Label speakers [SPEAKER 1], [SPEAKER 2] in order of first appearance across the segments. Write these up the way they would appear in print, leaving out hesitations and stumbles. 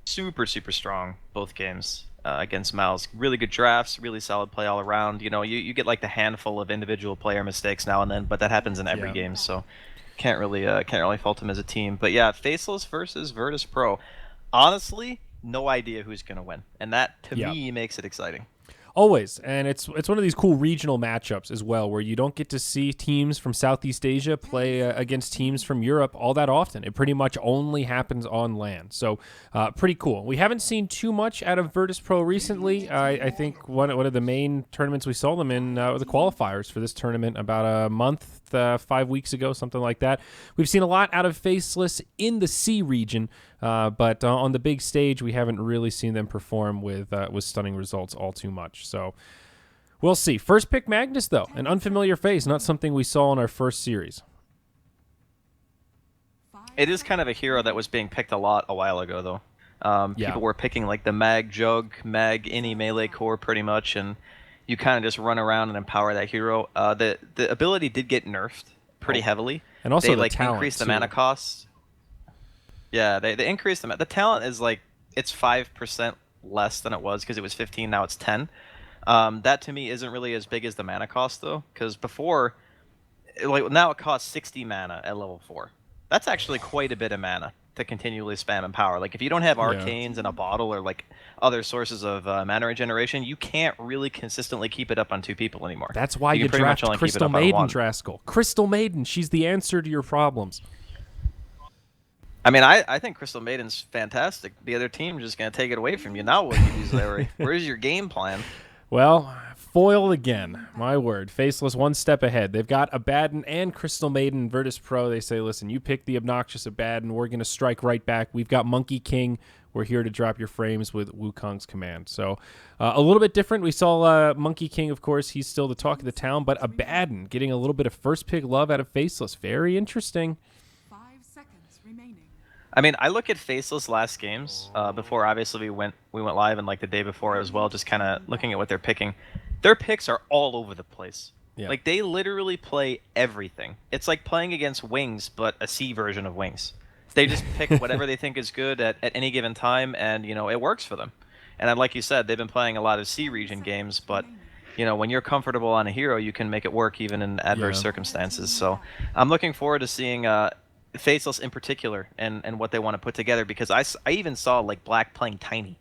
[SPEAKER 1] super, super strong both games against Mouse. Really good drafts, really solid play all around. You get like the handful of individual player mistakes now and then, but that happens in every
[SPEAKER 2] Yeah.
[SPEAKER 1] game, so can't really fault them as a team. But yeah, Faceless versus Virtus Pro. Honestly, no idea who's gonna win, and that to
[SPEAKER 2] Yeah.
[SPEAKER 1] me makes it exciting.
[SPEAKER 2] Always, and it's one of these cool regional matchups as well, where you don't get to see teams from Southeast Asia play against teams from Europe all that often. It pretty much only happens on land, so pretty cool. We haven't seen too much out of Virtus Pro recently. I think one of the main tournaments we saw them in were the qualifiers for this tournament about a month, 5 weeks ago, something like that. We've seen a lot out of Faceless in the C region. But on the big stage, we haven't really seen them perform with stunning results all too much. So we'll see. First pick Magnus, though, an unfamiliar face, not something we saw in our first series.
[SPEAKER 1] It is kind of a hero that was being picked a lot a while ago, though.
[SPEAKER 2] Yeah.
[SPEAKER 1] People were picking like the Mag Jug, Mag any melee core pretty much, and you kind of just run around and empower that hero. The ability did get nerfed pretty heavily.
[SPEAKER 2] And also
[SPEAKER 1] they
[SPEAKER 2] the
[SPEAKER 1] like
[SPEAKER 2] talent,
[SPEAKER 1] increased the
[SPEAKER 2] too.
[SPEAKER 1] mana cost. Yeah, they increased the talent is like it's 5% less than it was because it was 15, now it's 10. That to me isn't really as big as the mana cost though, because before, like now it costs 60 mana at level 4. That's actually quite a bit of mana to continually spam and power. Like if you don't have arcanes in a bottle or like other sources of mana regeneration, you can't really consistently keep it up on 2 people anymore.
[SPEAKER 2] That's why
[SPEAKER 1] you
[SPEAKER 2] you
[SPEAKER 1] can pretty much
[SPEAKER 2] draft
[SPEAKER 1] only keep it
[SPEAKER 2] Crystal
[SPEAKER 1] up on
[SPEAKER 2] Maiden,
[SPEAKER 1] 1.
[SPEAKER 2] Draskell. Crystal Maiden, she's the answer to your problems.
[SPEAKER 1] I mean, I think Crystal Maiden's fantastic. The other team's just going to take it away from you. Now what do you do, Larry? Where's your game plan?
[SPEAKER 2] Well, foiled again. My word. Faceless one step ahead. They've got Abaddon and Crystal Maiden, Virtus Pro. They say, listen, you pick the obnoxious Abaddon. We're going to strike right back. We've got Monkey King. We're here to drop your frames with Wukong's command. So a little bit different. We saw Monkey King, of course. He's still the talk of the town. But Abaddon getting a little bit of first pick love out of Faceless. Very interesting.
[SPEAKER 3] 5 seconds remaining.
[SPEAKER 1] I mean, I look at Faceless last games before obviously we went live and like the day before as well, just kind of looking at what they're picking. Their picks are all over the place.
[SPEAKER 2] Yeah.
[SPEAKER 1] Like they literally play everything. It's like playing against Wings, but a C version of Wings. They just pick whatever they think is good at any given time, and it works for them. And then, like you said, they've been playing a lot of C region games, but when you're comfortable on a hero, you can make it work even in adverse circumstances. So I'm looking forward to seeing Faceless in particular and what they want to put together, because I even saw like Black playing Tiny.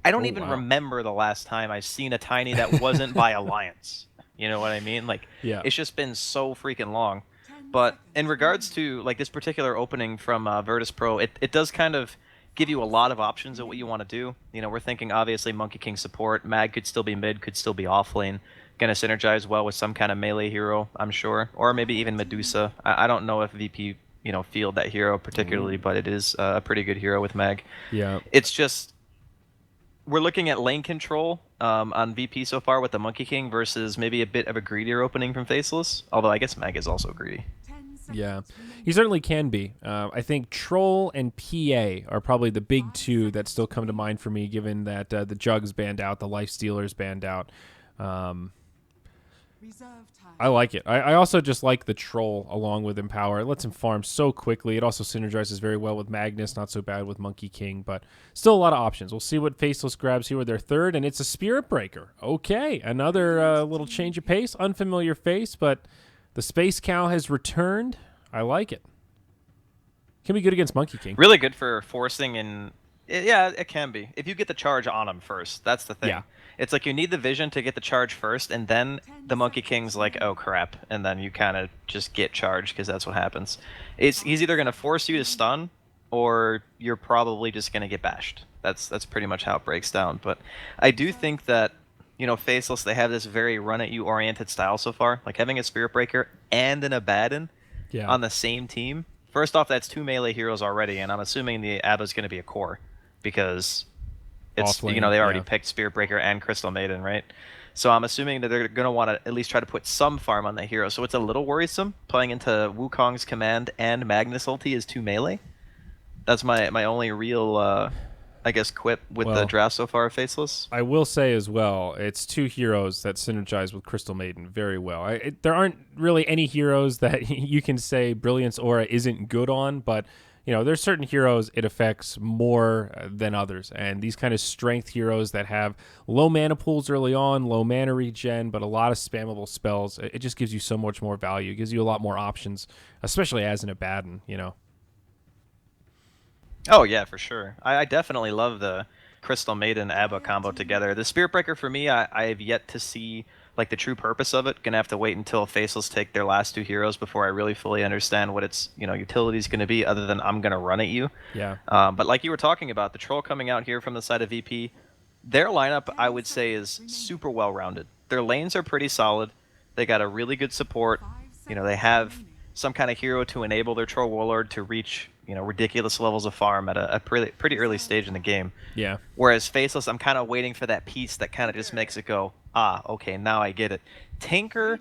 [SPEAKER 1] I don't even remember the last time I've seen a Tiny that wasn't by Alliance. You know what I mean? Like, it's just been so freaking long. But in regards to like this particular opening from Virtus Pro, it does kind of give you a lot of options of what you want to do. We're thinking obviously Monkey King support. Mag could still be mid, could still be off lane. Going to synergize well with some kind of melee hero, I'm sure. Or maybe even Medusa. I don't know if VP field that hero particularly, but it is a pretty good hero with Mag.
[SPEAKER 2] Yeah.
[SPEAKER 1] It's just we're looking at lane control on VP so far with the Monkey King versus maybe a bit of a greedier opening from Faceless. Although I guess Mag is also greedy.
[SPEAKER 2] Yeah, he certainly can be. I think Troll and PA are probably the big two that still come to mind for me, given that the Jug's banned out, the Life Stealer's banned out. I like it. I also just like the Troll along with Empower. It lets him farm so quickly. It also synergizes very well with Magnus, not so bad with Monkey King, but still a lot of options. We'll see what Faceless grabs here with their third, and it's a Spirit Breaker. Okay, another little change of pace. Unfamiliar face, but the Space Cow has returned. I like it. Can be good against Monkey King.
[SPEAKER 1] Really good for forcing and... Yeah, it can be. If you get the charge on him first, that's the thing.
[SPEAKER 2] Yeah.
[SPEAKER 1] It's like you need the vision to get the charge first, and then the Monkey King's like, oh crap, and then you kind of just get charged, because that's what happens. He's either going to force you to stun, or you're probably just going to get bashed. That's pretty much how it breaks down. But I do think that, Faceless, they have this very run-at-you oriented style so far. Like having a Spirit Breaker and an Abaddon on the same team. First off, that's 2 melee heroes already, and I'm assuming the Abba's going to be a core, because it's
[SPEAKER 2] Offlane,
[SPEAKER 1] they already picked Spirit Breaker and Crystal Maiden, right? So I'm assuming that they're going to want to at least try to put some farm on the hero. So it's a little worrisome playing into Wukong's command and Magnus ulti is 2 melee. That's my only real I guess quip with the draft so far of Faceless.
[SPEAKER 2] I will say as well, it's 2 heroes that synergize with Crystal Maiden very well. There aren't really any heroes that you can say Brilliance Aura isn't good on, but there's certain heroes it affects more than others. And these kind of strength heroes that have low mana pools early on, low mana regen, but a lot of spammable spells, it just gives you so much more value. It gives you a lot more options, especially as an Abaddon,
[SPEAKER 1] Oh yeah, for sure. I definitely love the Crystal Maiden Abba combo together. The Spirit Breaker for me, I have yet to see like the true purpose of it. Gonna have to wait until Faceless take their last two heroes before I really fully understand what its utility is gonna be, other than I'm gonna run at you.
[SPEAKER 2] Yeah.
[SPEAKER 1] But like you were talking about, the troll coming out here from the side of VP, their lineup I would say is super well rounded. Their lanes are pretty solid. They got a really good support. They have some kind of hero to enable their troll warlord to reach ridiculous levels of farm at a pretty early stage in the game.
[SPEAKER 2] Yeah.
[SPEAKER 1] Whereas Faceless, I'm kind of waiting for that piece that kind of just makes it go, okay, now I get it. Tinker,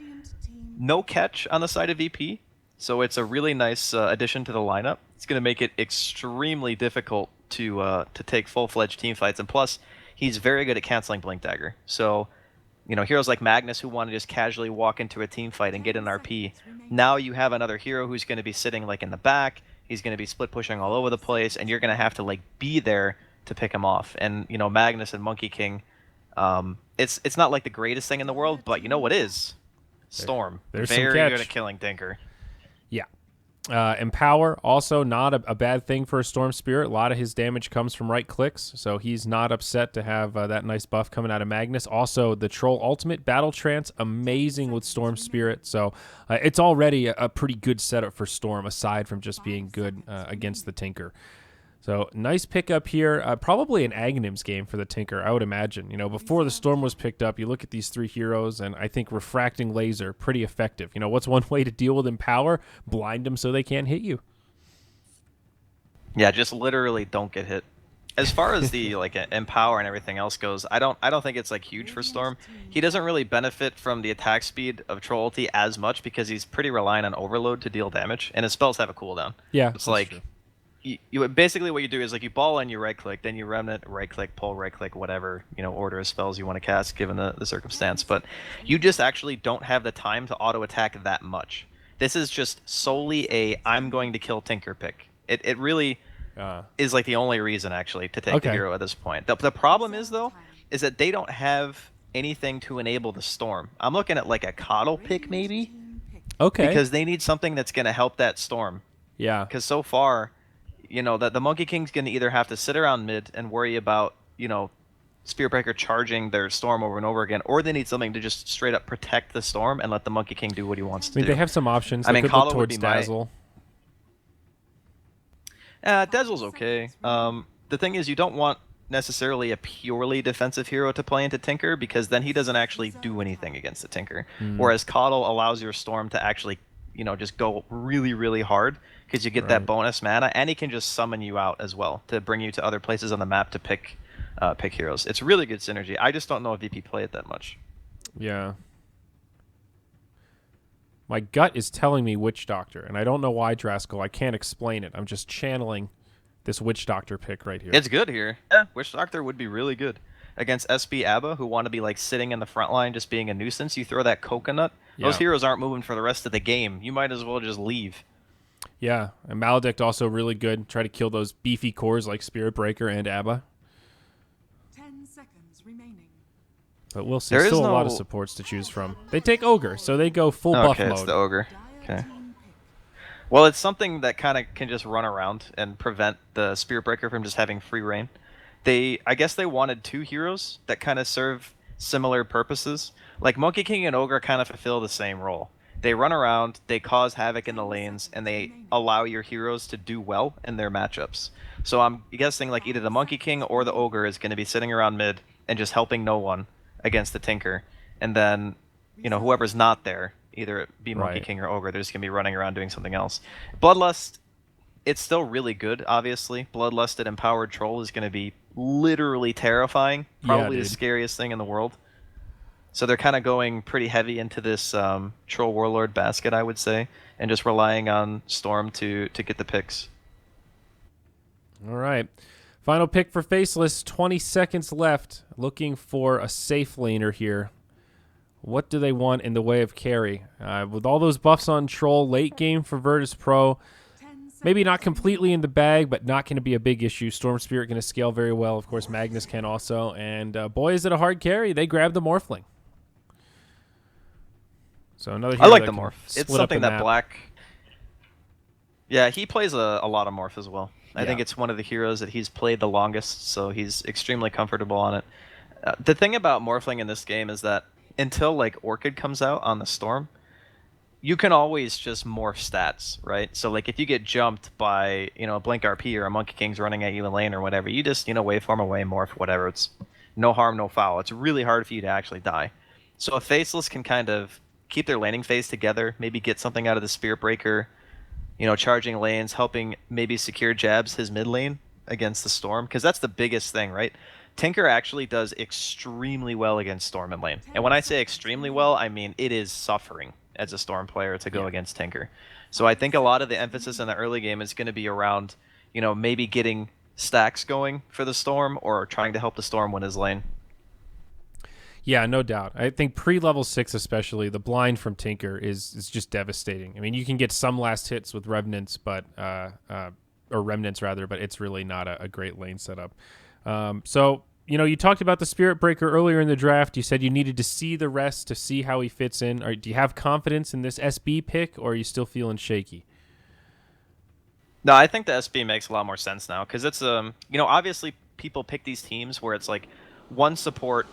[SPEAKER 1] no catch on the side of VP, so it's a really nice addition to the lineup. It's going to make it extremely difficult to take full-fledged team fights, and plus, he's very good at canceling Blink Dagger. So, heroes like Magnus who want to just casually walk into a team fight and get an RP, now you have another hero who's going to be sitting like in the back. He's going to be split pushing all over the place, and you're going to have to like be there to pick him off. And Magnus and Monkey King, it's not like the greatest thing in the world, but you know what is? Storm.
[SPEAKER 2] There's
[SPEAKER 1] very
[SPEAKER 2] some catch.
[SPEAKER 1] good at killing Tinker.
[SPEAKER 2] Yeah. Empower, also not a bad thing for a Storm Spirit. A lot of his damage comes from right clicks, so he's not upset to have that nice buff coming out of Magnus. Also, the Troll Ultimate, Battle Trance, amazing with Storm Spirit. So it's already a pretty good setup for Storm, aside from just being good against the Tinker. So nice pickup here. Probably an Aghanims game for the Tinker, I would imagine. Before the Storm was picked up, you look at these three heroes, and I think Refracting Laser, pretty effective. What's one way to deal with Empower? Blind them so they can't hit you.
[SPEAKER 1] Yeah, just literally don't get hit. As far as the Empower and everything else goes, I don't think it's like huge for Storm. He doesn't really benefit from the attack speed of Troll Ulti as much because he's pretty reliant on Overload to deal damage, and his spells have a cooldown.
[SPEAKER 2] Yeah,
[SPEAKER 1] it's like true. You basically what you do is like you ball and you right click, then you remnant, right click, pull, right click, whatever order of spells you want to cast given the circumstance. But you just actually don't have the time to auto attack that much. This is just solely a I'm going to kill Tinker pick. It really is like the only reason actually to take the hero at this point. The problem is though is that they don't have anything to enable the Storm. I'm looking at like a Coddle pick maybe.
[SPEAKER 2] Okay.
[SPEAKER 1] Because they need something that's going to help that Storm.
[SPEAKER 2] Yeah.
[SPEAKER 1] Because so far, the Monkey King's going to either have to sit around mid and worry about, Spirit Breaker charging their Storm over and over again, or they need something to just straight up protect the Storm and let the Monkey King do what he wants to do.
[SPEAKER 2] They have some options. They could look towards Dazzle.
[SPEAKER 1] Dazzle's okay. The thing is, you don't want necessarily a purely defensive hero to play into Tinker, because then he doesn't actually do anything against the Tinker. Whereas Coddle allows your Storm to actually, just go really, really hard, because you get that bonus mana, and he can just summon you out as well to bring you to other places on the map to pick heroes. It's really good synergy. I just don't know if VP play it that much.
[SPEAKER 2] Yeah. My gut is telling me Witch Doctor, and I don't know why, Draskell. I can't explain it. I'm just channeling this Witch Doctor pick right here.
[SPEAKER 1] It's good here. Yeah, Witch Doctor would be really good. Against SB Abba, who want to be like sitting in the front line just being a nuisance, you throw that coconut, those heroes aren't moving for the rest of the game. You might as well just leave.
[SPEAKER 2] Yeah, and Maledict also really good. Try to kill those beefy cores like Spirit Breaker and Abba.
[SPEAKER 3] 10 seconds remaining.
[SPEAKER 2] But we'll see. There's still a lot of supports to choose from. They take Ogre, so they go full buff mode.
[SPEAKER 1] Okay, it's the Ogre. Okay. Well, it's something that kind of can just run around and prevent the Spirit Breaker from just having free reign. I guess they wanted two heroes that kind of serve similar purposes. Like Monkey King and Ogre kind of fulfill the same role. They run around, they cause havoc in the lanes, and they allow your heroes to do well in their matchups. So I'm guessing like either the Monkey King or the Ogre is going to be sitting around mid and just helping no one against the Tinker. And then, whoever's not there, either it be Monkey King or Ogre, they're just going to be running around doing something else. Bloodlust, it's still really good, obviously. Bloodlusted Empowered Troll is going to be literally terrifying. Probably the scariest thing in the world. So they're kind of going pretty heavy into this Troll Warlord basket, I would say, and just relying on Storm to get the picks.
[SPEAKER 2] All right. Final pick for Faceless, 20 seconds left. Looking for a safe laner here. What do they want in the way of carry? With all those buffs on Troll, late game for Virtus Pro, maybe not completely in the bag, but not going to be a big issue. Storm Spirit going to scale very well. Of course, Magnus can also. And boy, is it a hard carry. They grab the Morphling. So another hero
[SPEAKER 1] I like
[SPEAKER 2] that
[SPEAKER 1] the
[SPEAKER 2] can
[SPEAKER 1] Morph.
[SPEAKER 2] split
[SPEAKER 1] It's
[SPEAKER 2] up
[SPEAKER 1] something
[SPEAKER 2] the
[SPEAKER 1] that
[SPEAKER 2] map.
[SPEAKER 1] Black... Yeah, he plays a lot of Morph as well. I
[SPEAKER 2] Yeah.
[SPEAKER 1] think it's one of the heroes that he's played the longest, so he's extremely comfortable on it. The thing about Morphling in this game is that until like Orchid comes out on the Storm, you can always just morph stats, right? So like if you get jumped by, a Blink RP or a Monkey King's running at you in lane or whatever, you just, waveform away, morph, whatever. It's no harm, no foul. It's really hard for you to actually die. So if Faceless can kind of keep their laning phase together, maybe get something out of the Spirit Breaker, charging lanes, helping maybe secure Jabs his mid lane against the Storm, because that's the biggest thing, right? Tinker actually does extremely well against Storm in lane. And when I say extremely well, I mean it is suffering as a Storm player to go against Tinker. So I think a lot of the emphasis in the early game is going to be around, maybe getting stacks going for the Storm or trying to help the Storm win his lane.
[SPEAKER 2] Yeah, no doubt. I think pre-level 6 especially, the blind from Tinker is just devastating. I mean, you can get some last hits with Revenants, but or Remnants rather, but it's really not a great lane setup. So, you talked about the Spirit Breaker earlier in the draft. You said you needed to see the rest to see how he fits in. Do you have confidence in this SB pick, or are you still feeling shaky?
[SPEAKER 1] No, I think the SB makes a lot more sense now, because it's, obviously people pick these teams where it's like one support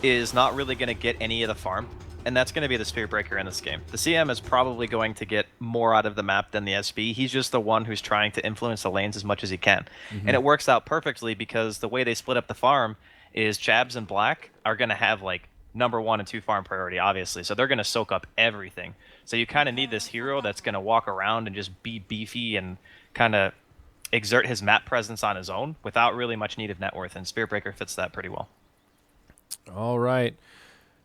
[SPEAKER 1] is not really going to get any of the farm, and that's going to be the Spirit Breaker in this game. The CM is probably going to get more out of the map than the SB. He's just the one who's trying to influence the lanes as much as he can. And it works out perfectly because the way they split up the farm is Jabs and Black are going to have like number 1 and 2 farm priority, obviously. So they're going to soak up everything. So you kind of need this hero that's going to walk around and just be beefy and kind of exert his map presence on his own without really much need of net worth, and Spirit Breaker fits that pretty well.
[SPEAKER 2] All right,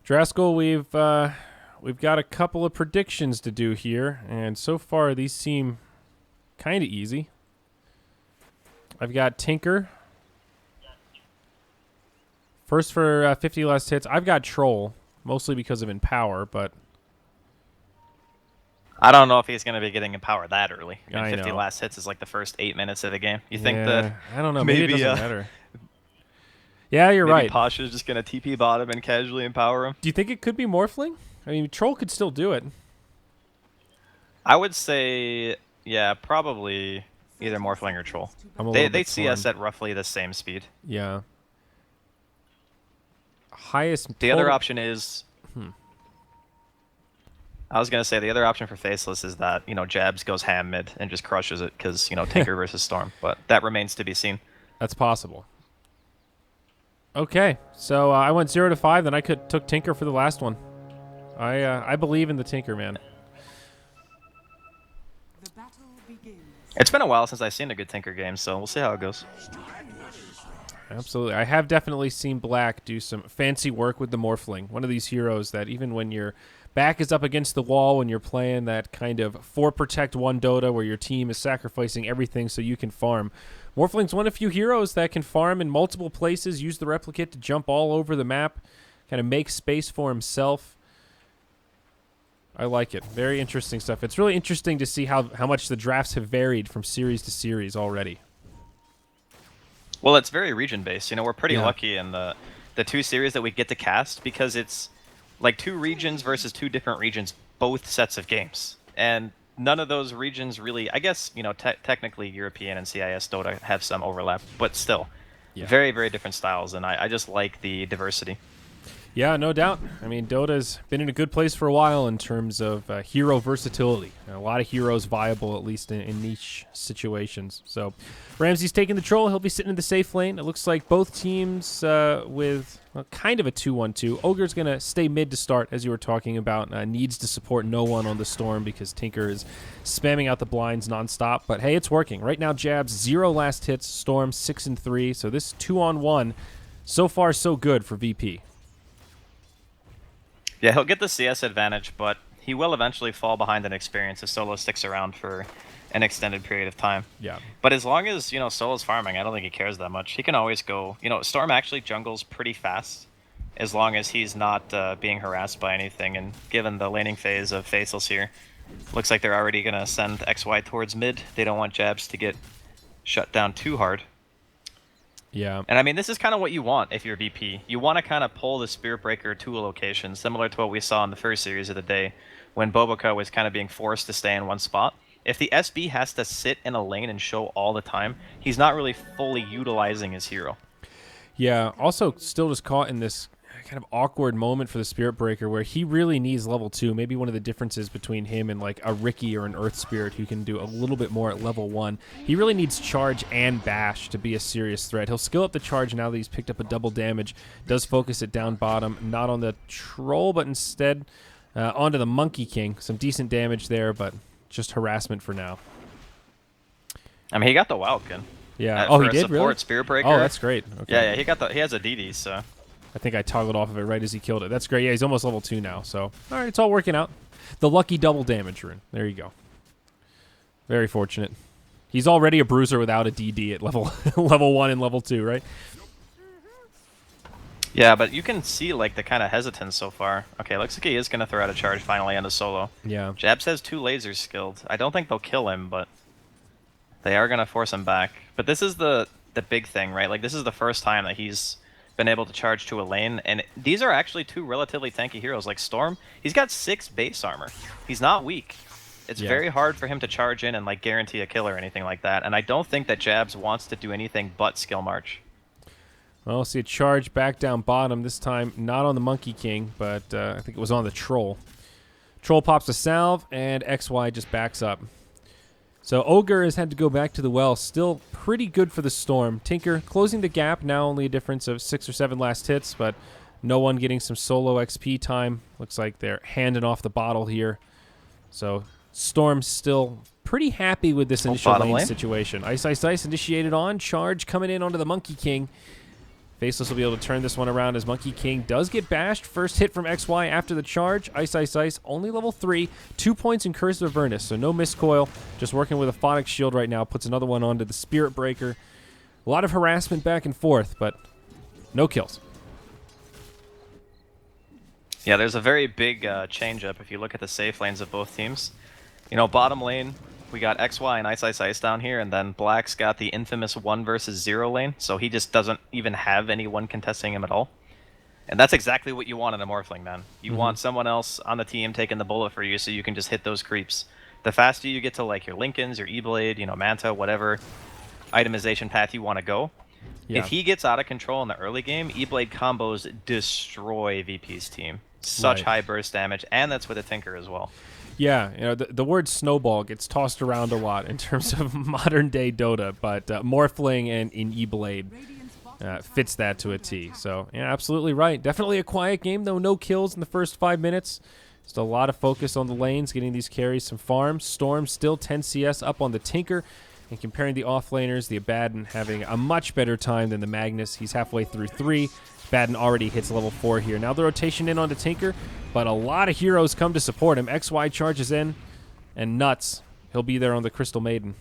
[SPEAKER 2] Draskell, we've got a couple of predictions to do here, and so far these seem kind of easy. I've got Tinker. First for 50 last hits. I've got Troll, mostly because of Empower, but
[SPEAKER 1] I don't know if he's going to be getting Empower that early. I mean, 50
[SPEAKER 2] know.
[SPEAKER 1] last hits is like the first 8 minutes of the game. You think
[SPEAKER 2] yeah, I don't know.
[SPEAKER 1] maybe
[SPEAKER 2] Maybe it doesn't matter. Yeah, you're
[SPEAKER 1] maybe
[SPEAKER 2] right.
[SPEAKER 1] Pasha's just going to TP bottom and casually empower him?
[SPEAKER 2] Do you think it could be Morphling? I mean, Troll could still do it.
[SPEAKER 1] I would say, yeah, probably either Morphling or Troll. They see us at roughly the same speed.
[SPEAKER 2] Yeah. Highest.
[SPEAKER 1] The other option is... I was going to say the other option for Faceless is that, Jabs goes ham mid and just crushes it because, Tinker versus Storm. But that remains to be seen.
[SPEAKER 2] That's possible. Okay, so I went 0 to 5, then I took Tinker for the last one. I believe in the Tinker, man.
[SPEAKER 3] The battle begins.
[SPEAKER 1] It's been a while since I've seen a good Tinker game, so we'll see how it goes.
[SPEAKER 2] Absolutely. I have definitely seen Black do some fancy work with the Morphling. One of these heroes that even when your back is up against the wall, when you're playing that kind of 4 protect 1 Dota where your team is sacrificing everything so you can farm, Morphling's one of few heroes that can farm in multiple places, use the replicate to jump all over the map, kind of make space for himself. I like it. Very interesting stuff. It's really interesting to see how much the drafts have varied from series to series already.
[SPEAKER 1] Well, it's very region-based. We're pretty
[SPEAKER 2] Yeah.
[SPEAKER 1] lucky in the 2 series that we get to cast because it's like 2 regions versus 2 different regions, both sets of games. And none of those regions really, I guess, technically European and CIS Dota have some overlap, but still, very, very different styles, and I just like the diversity.
[SPEAKER 2] Yeah, no doubt. I mean, Dota's been in a good place for a while in terms of hero versatility. A lot of heroes viable, at least in niche situations. So, Ramsey's taking the Troll. He'll be sitting in the safe lane. It looks like both teams with kind of a 2-1-2. Ogre's going to stay mid to start, as you were talking about. Needs to support no one on the Storm because Tinker is spamming out the blinds nonstop. But, hey, it's working. Right now, Jabs, 0 last hits. Storm, 6-3. So this 2-on-1, so far, so good for VP.
[SPEAKER 1] Yeah, he'll get the CS advantage, but he will eventually fall behind in experience if Solo sticks around for an extended period of time.
[SPEAKER 2] Yeah.
[SPEAKER 1] But as long as, Solo's farming, I don't think he cares that much. He can always go... Storm actually jungles pretty fast as long as he's not being harassed by anything. And given the laning phase of Faceless here, Looks like they're already gonna send XY towards mid. They don't want Jabs to get shut down too hard.
[SPEAKER 2] Yeah.
[SPEAKER 1] And I mean, this is kind of what you want if you're VP. You want to kind of pull the Spirit Breaker to a location, similar to what we saw in the first series of the day, when Boboka was kind of being forced to stay in one spot. If the SB has to sit in a lane and show all the time, he's not really fully utilizing his hero.
[SPEAKER 2] Yeah, also still just caught in this kind of awkward moment for the Spirit Breaker where he really needs level 2. Maybe one of the differences between him and like a Ricky or an Earth Spirit who can do a little bit more at level 1. He really needs charge and bash to be a serious threat. He'll skill up the charge now that he's picked up a double damage. Does focus it down bottom, not on the troll, but instead onto the Monkey King. Some decent damage there, but just harassment for now.
[SPEAKER 1] I mean, he got the Wildkin.
[SPEAKER 2] Yeah.
[SPEAKER 1] For
[SPEAKER 2] He
[SPEAKER 1] a
[SPEAKER 2] did,
[SPEAKER 1] support
[SPEAKER 2] really?
[SPEAKER 1] Spirit Breaker.
[SPEAKER 2] Oh, that's great. Okay.
[SPEAKER 1] Yeah, he has a DD, so.
[SPEAKER 2] I think I toggled off of it right as he killed it. That's great. Yeah, he's almost level 2 now. So, all right, it's all working out. The lucky double damage rune. There you go. Very fortunate. He's already a bruiser without a DD at level level 1 and level 2, right?
[SPEAKER 1] Yeah, but you can see like the kind of hesitance so far. Okay, looks like he is going to throw out a charge finally on the solo.
[SPEAKER 2] Yeah.
[SPEAKER 1] Jabs has 2 lasers skilled. I don't think they'll kill him, but they are going to force him back. But this is the big thing, right? Like, this is the first time that he's been able to charge to a lane, and these are actually 2 relatively tanky heroes. Like Storm, he's got 6 base armor. He's not weak. It's very hard for him to charge in and like guarantee a kill or anything like that, and I don't think that Jabs wants to do anything but skill march.
[SPEAKER 2] Well, we'll see a charge back down bottom, this time not on the Monkey King, but I think it was on the Troll. Troll pops a salve, and XY just backs up. So Ogre has had to go back to the well. Still pretty good for the Storm. Tinker closing the gap, now only a difference of 6 or 7 last hits, but no one getting some solo XP time. Looks like they're handing off the bottle here. So Storm still pretty happy with this initial lane situation. Ice, Ice, Ice initiated on. Charge coming in onto the Monkey King. Faceless will be able to turn this one around as Monkey King does get bashed. First hit from XY after the charge. Ice, Ice, Ice, only level 3. 2 points in Curse of Avernus, so no miscoil. Just working with a Phonic Shield right now. Puts another one onto the Spirit Breaker. A lot of harassment back and forth, but no kills.
[SPEAKER 1] Yeah, there's a very big change-up if you look at the safe lanes of both teams. You know, bottom lane, we got XY and Ice Ice Ice down here, and then Black's got the infamous 1 versus 0 lane, so he just doesn't even have anyone contesting him at all. And that's exactly what you want in a Morphling, man. You want someone else on the team taking the bullet for you so you can just hit those creeps. The faster you get to like your Lincolns, your E-Blade, you know, Manta, whatever itemization path you want to go, if he gets out of control in the early game, E-Blade combos destroy VP's team. Such high burst damage, and that's with a Tinker as well.
[SPEAKER 2] Yeah, you know, the word snowball gets tossed around a lot in terms of modern-day Dota, but Morphling and in E-Blade fits that to a T. So, yeah, absolutely right. Definitely a quiet game, though. No kills in the first 5 minutes. Just a lot of focus on the lanes, getting these carries some farms. Storm still 10 CS up on the Tinker. And comparing the offlaners, the Abaddon having a much better time than the Magnus. He's halfway through 3. Abaddon already hits level 4 here. Now the rotation in on the Tinker, but a lot of heroes come to support him. XY charges in, and nuts. He'll be there on the Crystal Maiden.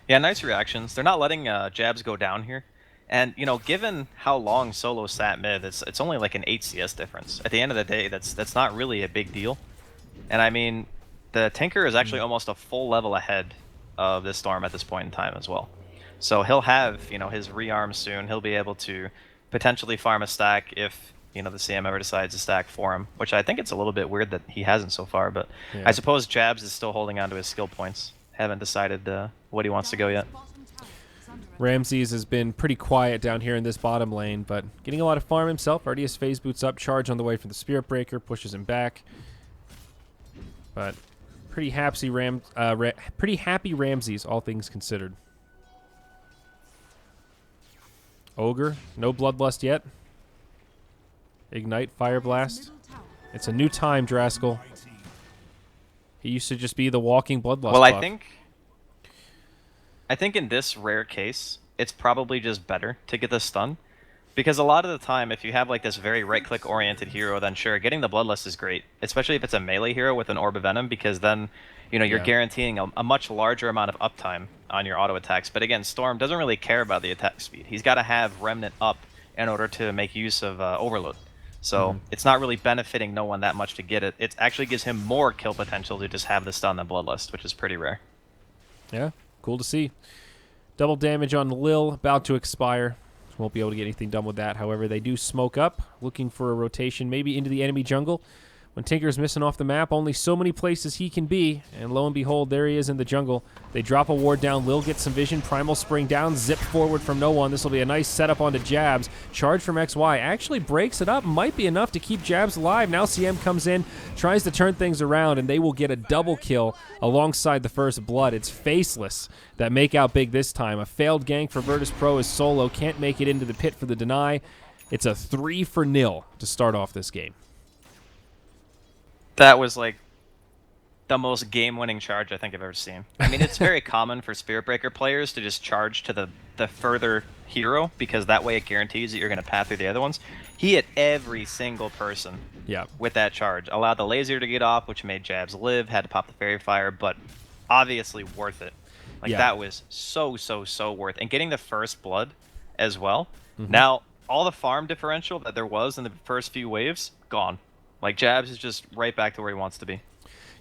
[SPEAKER 1] Yeah, nice reactions. They're not letting Jabs go down here. And, you know, given how long Solo sat mid, it's only like an 8 CS difference. At the end of the day, that's not really a big deal. And I mean, the Tinker is actually almost a full level ahead of this Storm at this point in time as well. So he'll have, you know, his rearm soon. He'll be able to potentially farm a stack if, you know, the CM ever decides to stack for him, which I think it's a little bit weird that he hasn't so far, but I suppose Jabs is still holding on to his skill points. Haven't decided what he wants to go yet.
[SPEAKER 2] Ramses has been pretty quiet down here in this bottom lane, but getting a lot of farm himself. Already has phase boots up, charge on the way from the Spirit Breaker, pushes him back. But pretty happy Ramses, all things considered. Ogre, no Bloodlust yet. Ignite, Fire Blast. It's a new time, Draskell. He used to just be the walking Bloodlust
[SPEAKER 1] Well,
[SPEAKER 2] buff.
[SPEAKER 1] I think in this rare case, it's probably just better to get the stun. Because a lot of the time, if you have like this very right-click oriented hero, then sure, getting the Bloodlust is great. Especially if it's a melee hero with an Orb of Venom, because then, you know, you're guaranteeing a much larger amount of uptime on your auto attacks. But again, Storm doesn't really care about the attack speed. He's got to have Remnant up in order to make use of Overload. So it's not really benefiting no one that much to get it. It actually gives him more kill potential to just have the stun than Bloodlust, which is pretty rare.
[SPEAKER 2] Yeah, cool to see. Double damage on Lil, about to expire. Won't be able to get anything done with that. However, they do smoke up, looking for a rotation maybe into the enemy jungle. When Tinker's missing off the map, only so many places he can be, and lo and behold, there he is in the jungle. They drop a ward down. Lil gets some vision. Primal Spring down, zip forward from no one. This will be a nice setup onto Jabs. Charge from XY actually breaks it up. Might be enough to keep Jabs alive. Now CM comes in, tries to turn things around, and they will get a double kill alongside the first blood. It's Faceless that make out big this time. A failed gank for Virtus Pro is solo. Can't make it into the pit for the deny. It's a 3-0 to start off this game.
[SPEAKER 1] That was like the most game-winning charge I think I've ever seen. I mean, it's very common for Spirit Breaker players to just charge to the further hero, because that way it guarantees that you're going to pass through the other ones. He hit every single person with that charge. Allowed the laser to get off, which made Jabs live, had to pop the Fairy Fire, but obviously worth it. Like, that was so worth. And getting the first blood as well. Now, all the farm differential that there was in the first few waves, gone. Like, Jabs is just right back to where he wants to be.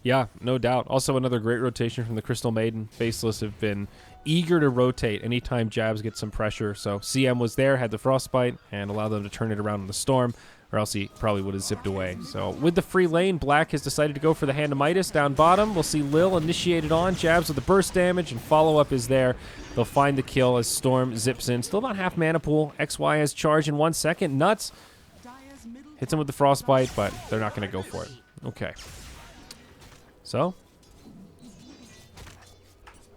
[SPEAKER 2] Yeah, no doubt. Also, another great rotation from the Crystal Maiden. Faceless have been eager to rotate anytime Jabs get some pressure. So CM was there, had the Frostbite, and allowed them to turn it around in the Storm, or else he probably would have zipped away. So with the free lane, Black has decided to go for the Hand of Midas down bottom. We'll see Lil initiated on. Jabs with the burst damage, and follow-up is there. They'll find the kill as Storm zips in. Still about half mana pool. XY has charge in 1 second. Nuts. Hits him with the Frostbite, but they're not going to go for it. Okay. So,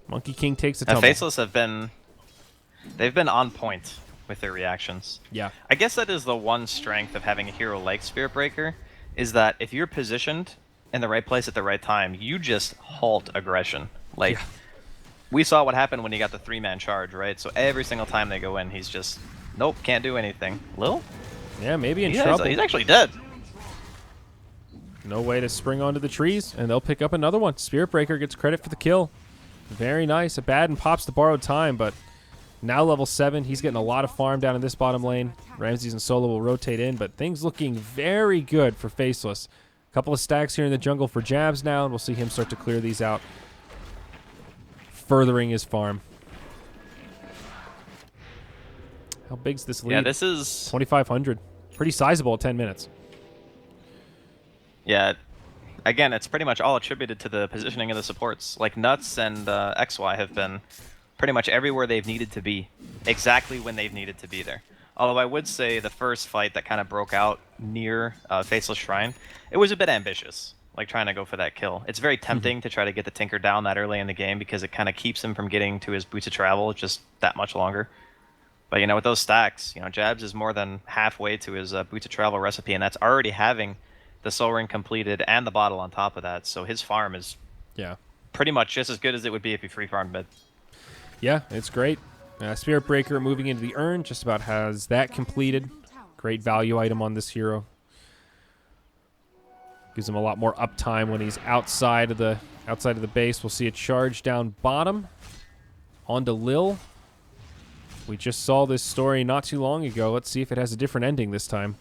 [SPEAKER 2] Monkey King takes the tumble.
[SPEAKER 1] Faceless they've been on point with their reactions.
[SPEAKER 2] Yeah.
[SPEAKER 1] I guess that is the one strength of having a hero like Spirit Breaker, is that if you're positioned in the right place at the right time, you just halt aggression. Like, we saw what happened when he got the 3-man charge, right? So every single time they go in, he's just, nope, can't do anything. Lil?
[SPEAKER 2] Yeah, maybe in trouble.
[SPEAKER 1] He's actually dead.
[SPEAKER 2] No way to spring onto the trees, and they'll pick up another one. Spirit Breaker gets credit for the kill. Very nice. Abaddon pops the borrowed time, but now level 7. He's getting a lot of farm down in this bottom lane. Ramses and Solo will rotate in, but things looking very good for Faceless. A couple of stacks here in the jungle for Jabs now, and we'll see him start to clear these out, furthering his farm. How big's this lead?
[SPEAKER 1] Yeah, this is
[SPEAKER 2] 2,500. Pretty sizable at 10 minutes.
[SPEAKER 1] Yeah, again, it's pretty much all attributed to the positioning of the supports. Like, Nuts and XY have been pretty much everywhere they've needed to be, exactly when they've needed to be there. Although I would say the first fight that kind of broke out near Faceless Shrine, it was a bit ambitious, like trying to go for that kill. It's very tempting to try to get the Tinker down that early in the game, because it kind of keeps him from getting to his Boots of Travel just that much longer. But, you know, with those stacks, you know, Jabs is more than halfway to his Boots of Travel recipe, and that's already having the Soul Ring completed and the bottle on top of that. So his farm is pretty much just as good as it would be if he free farmed mid.
[SPEAKER 2] Yeah, it's great. Spirit Breaker moving into the urn just about has that completed. Great value item on this hero. Gives him a lot more uptime when he's outside of the base. We'll see a charge down bottom onto Lil. We just saw this story not too long ago. Let's see if it has a different ending this time.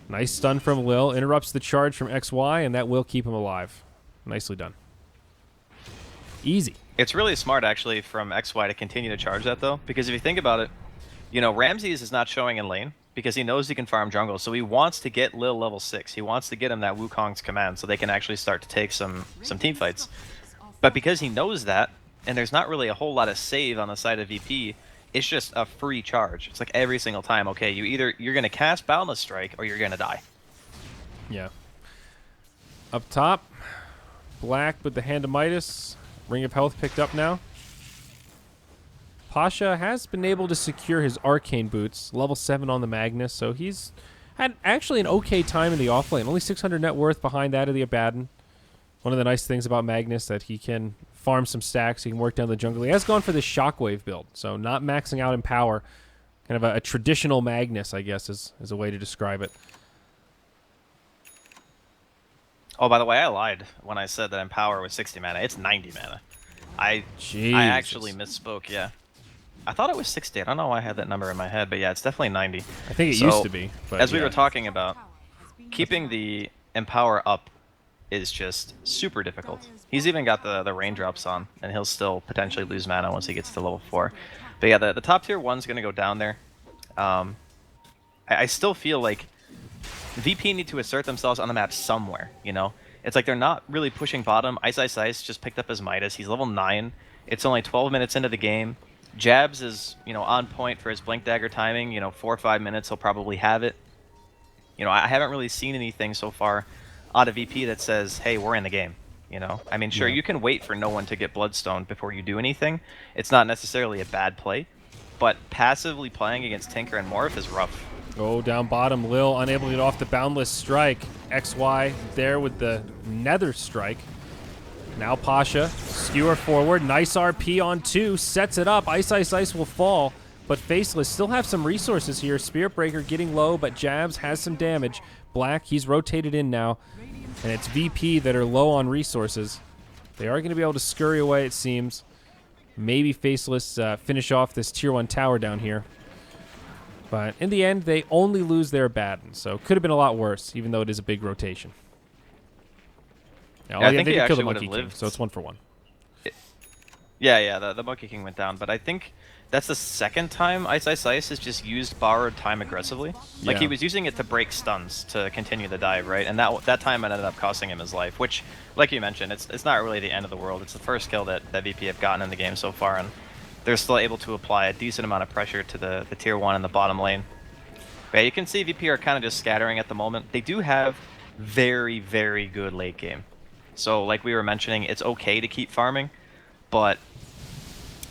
[SPEAKER 2] Nice stun from Lil. Interrupts the charge from XY, and that will keep him alive. Nicely done. Easy.
[SPEAKER 1] It's really smart, actually, from XY to continue to charge that, though, because if you think about it, you know, Ramses is not showing in lane because he knows he can farm jungle, so he wants to get Lil level 6. He wants to get him that Wukong's command so they can actually start to take some team fights. But because he knows that, and there's not really a whole lot of save on the side of VP, it's just a free charge. It's like every single time, okay, you're going to cast Boundless Strike or you're going to die.
[SPEAKER 2] Yeah. Up top, Black with the Hand of Midas. Ring of Health picked up now. Pasha has been able to secure his Arcane Boots, level 7 on the Magnus, so he's had actually an okay time in the offlane. Only 600 net worth behind that of the Abaddon. One of the nice things about Magnus that he can farm some stacks, he can work down the jungle. He has gone for the Shockwave build, so not maxing out in power. Kind of a traditional Magnus, I guess, is a way to describe it.
[SPEAKER 1] Oh, by the way, I lied when I said that Empower was 60 mana. It's 90 mana. I actually misspoke, yeah. I thought it was 60. I don't know why I had that number in my head, but yeah, it's definitely 90.
[SPEAKER 2] I think it
[SPEAKER 1] So,
[SPEAKER 2] used to be. But
[SPEAKER 1] as we
[SPEAKER 2] yeah.
[SPEAKER 1] were talking about, keeping the Empower up is just super difficult. He's even got the raindrops on, and he'll still potentially lose mana once he gets to level 4. But yeah, the top tier 1's going to go down there. I still feel like VP need to assert themselves on the map somewhere, you know? It's like they're not really pushing bottom. Ice Ice Ice just picked up his Midas. He's level 9. It's only 12 minutes into the game. Jabs is, you know, on point for his Blink Dagger timing. You know, 4 or 5 minutes, he'll probably have it. You know, I haven't really seen anything so far out of VP that says, hey, we're in the game. You know, I mean, sure, you can wait for no one to get Bloodstone before you do anything. It's not necessarily a bad play, but passively playing against Tinker and Morph is rough.
[SPEAKER 2] Oh, down bottom, Lil unable to get off the Boundless Strike. XY there with the Nether Strike. Now Pasha, skewer forward, nice RP on 2, sets it up. Ice Ice Ice will fall, but Faceless still have some resources here. Spirit Breaker getting low, but Jabs has some damage. Black, he's rotated in now, and it's VP that are low on resources. They are going to be able to scurry away, it seems. Maybe Faceless finish off this tier 1 tower down here. But in the end, they only lose their Abaddon, so could have been a lot worse, even though it is a big rotation. Now,
[SPEAKER 1] Yeah, I think
[SPEAKER 2] they
[SPEAKER 1] he
[SPEAKER 2] did kill the
[SPEAKER 1] actually would
[SPEAKER 2] Monkey
[SPEAKER 1] have
[SPEAKER 2] King,
[SPEAKER 1] lived.
[SPEAKER 2] so it's 1 for 1.
[SPEAKER 1] Yeah, the Monkey King went down, but I think that's the second time Ice Ice Ice has just used borrowed time aggressively. Like,
[SPEAKER 2] Yeah.
[SPEAKER 1] he was using it to break stuns to continue the dive, right? And that time ended up costing him his life, which, like you mentioned, it's not really the end of the world. It's the first kill that VP have gotten in the game so far, and they're still able to apply a decent amount of pressure to the tier 1 in the bottom lane. But yeah, you can see VP are kind of just scattering at the moment. They do have very, very good late game. So, like we were mentioning, it's okay to keep farming, but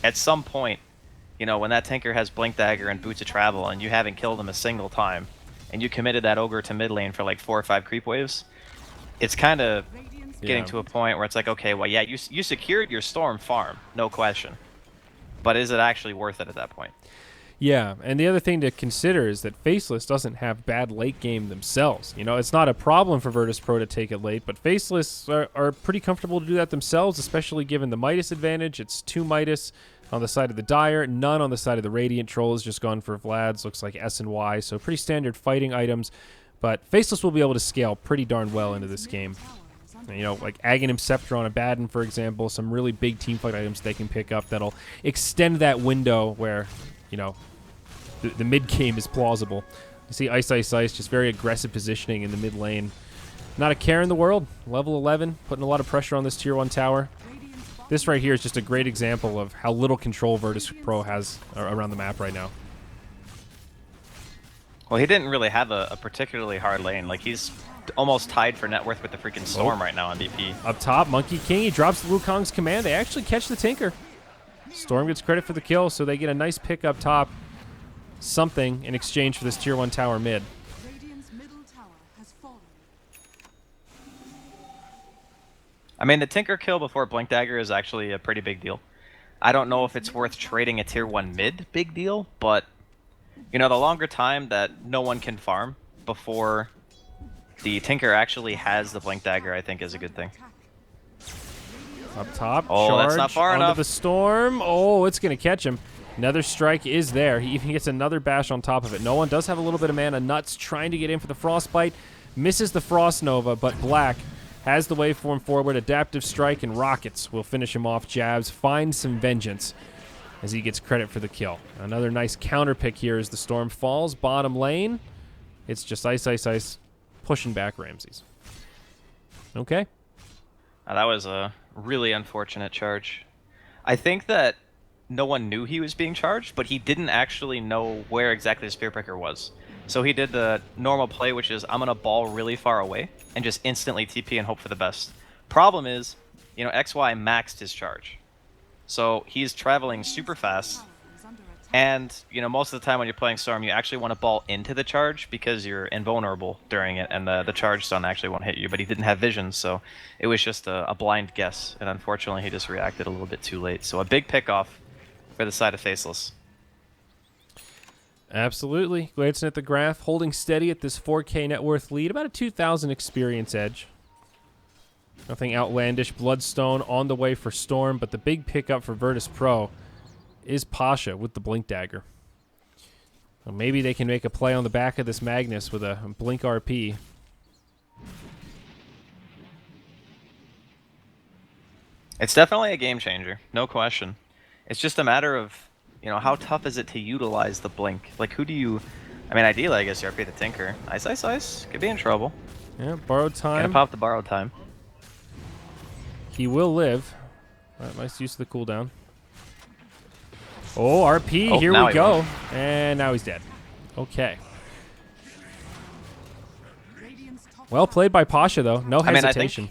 [SPEAKER 1] at some point, you know, when that Tinker has Blink Dagger and Boots of Travel and you haven't killed him a single time, and you committed that Ogre to mid lane for like 4 or 5 creep waves, it's kind of getting to a point where it's like, okay, well, yeah, you secured your Storm farm, no question. But is it actually worth it at that point?
[SPEAKER 2] Yeah, and the other thing to consider is that Faceless doesn't have bad late game themselves. You know, it's not a problem for Virtus Pro to take it late, but Faceless are pretty comfortable to do that themselves, especially given the Midas advantage. It's 2 Midas on the side of the Dire, none on the side of the Radiant. Troll has just gone for Vlad's, looks like S and Y, so pretty standard fighting items. But Faceless will be able to scale pretty darn well into this game. And, you know, like Aghanim Scepter on Abaddon, for example, some really big teamfight items they can pick up that'll extend that window where, you know, the mid game is plausible. You see Ice Ice Ice, just very aggressive positioning in the mid lane. Not a care in the world. Level 11, putting a lot of pressure on this tier 1 tower. This right here is just a great example of how little control Virtus Pro has around the map right now.
[SPEAKER 1] Well, he didn't really have a particularly hard lane. Like, he's almost tied for net worth with the freaking Storm right now on DP.
[SPEAKER 2] Up top, Monkey King, he drops Wukong's command. They actually catch the Tinker. Storm gets credit for the kill, so they get a nice pick up top. Something in exchange for this tier 1 tower mid.
[SPEAKER 3] Radiant's middle tower has fallen.
[SPEAKER 1] I mean, the Tinker kill before Blink Dagger is actually a pretty big deal. I don't know if it's worth trading a tier 1 mid big deal, but, you know, the longer time that no one can farm before the Tinker actually has the Blink Dagger, I think is a good thing.
[SPEAKER 2] Up top,
[SPEAKER 1] Oh,
[SPEAKER 2] charge
[SPEAKER 1] that's not far
[SPEAKER 2] onto
[SPEAKER 1] enough.
[SPEAKER 2] the Storm. Oh, it's going to catch him. Another strike is there. He even gets another bash on top of it. No one does have a little bit of mana. Nuts trying to get in for the Frostbite. Misses the Frost Nova, but Black has the waveform forward. Adaptive Strike and Rockets will finish him off. Jabs finds some vengeance as he gets credit for the kill. Another nice counter pick here as the Storm falls. Bottom lane, it's just Ice Ice Ice pushing back Ramses. Okay.
[SPEAKER 1] That was a really unfortunate charge. I think that no one knew he was being charged, but he didn't actually know where exactly the Spirit Breaker was. So he did the normal play, which is I'm going to ball really far away and just instantly TP and hope for the best. Problem is, you know, XY maxed his charge. So he's traveling super fast. And, you know, most of the time when you're playing Storm, you actually want to ball into the charge because you're invulnerable during it, and the charge stun actually won't hit you. But he didn't have vision, so it was just a blind guess. And unfortunately, he just reacted a little bit too late. So a big pickoff for the side of Faceless.
[SPEAKER 2] Absolutely. Glancing at the graph, holding steady at this 4K net worth lead, about a 2,000 experience edge. Nothing outlandish. Bloodstone on the way for Storm, but the big pickup for Virtus Pro is Pasha with the Blink Dagger. Well, maybe they can make a play on the back of this Magnus with a Blink RP.
[SPEAKER 1] It's definitely a game changer, no question. It's just a matter of, you know, how tough is it to utilize the blink? Like, who do you... I mean, ideally, I guess you RP the Tinker. Ice, ice, ice. Could be in trouble.
[SPEAKER 2] Yeah, borrowed time.
[SPEAKER 1] Gonna pop the borrowed time.
[SPEAKER 2] He will live. Nice use of the cooldown. Oh, RP.
[SPEAKER 1] Oh,
[SPEAKER 2] Here
[SPEAKER 1] now
[SPEAKER 2] we
[SPEAKER 1] he
[SPEAKER 2] go.
[SPEAKER 1] won.
[SPEAKER 2] And now he's dead. Okay.
[SPEAKER 3] Radiant's top
[SPEAKER 2] Well played by Pasha, though. No
[SPEAKER 1] I mean,
[SPEAKER 2] hesitation.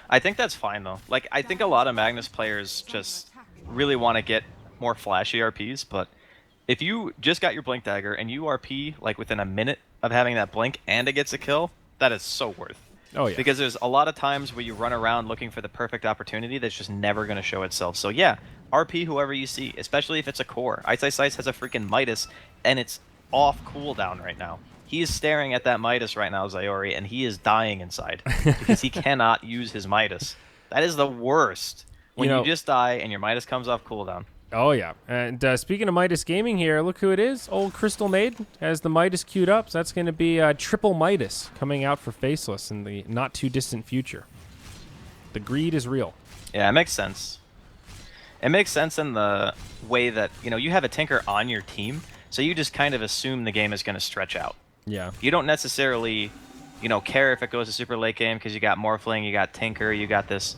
[SPEAKER 1] I think that's fine, though. Like, I think a lot of Magnus players just really want to get more flashy RPs, but if you just got your Blink Dagger and you RP, like, within a minute of having that blink and it gets a kill, that is so worth.
[SPEAKER 2] Oh, yeah.
[SPEAKER 1] Because there's a lot of times where you run around looking for the perfect opportunity that's just never going to show itself. So, yeah, RP whoever you see, especially if it's a core. Ice Ice Ice has a freaking Midas, and it's off cooldown right now. He is staring at that Midas right now, Zayori, and he is dying inside because he cannot use his Midas. That is the worst. When you just die and your Midas comes off cooldown.
[SPEAKER 2] Oh, yeah. And speaking of Midas Gaming here, look who it is. Old Crystal Maid has the Midas queued up. So that's going to be triple Midas coming out for Faceless in the not-too-distant future. The greed is real.
[SPEAKER 1] Yeah, it makes sense. It makes sense in the way that, you know, you have a Tinker on your team, so you just kind of assume the game is going to stretch out.
[SPEAKER 2] Yeah.
[SPEAKER 1] You don't necessarily, you know, care if it goes to super late game because you got Morphling, you got Tinker, you got this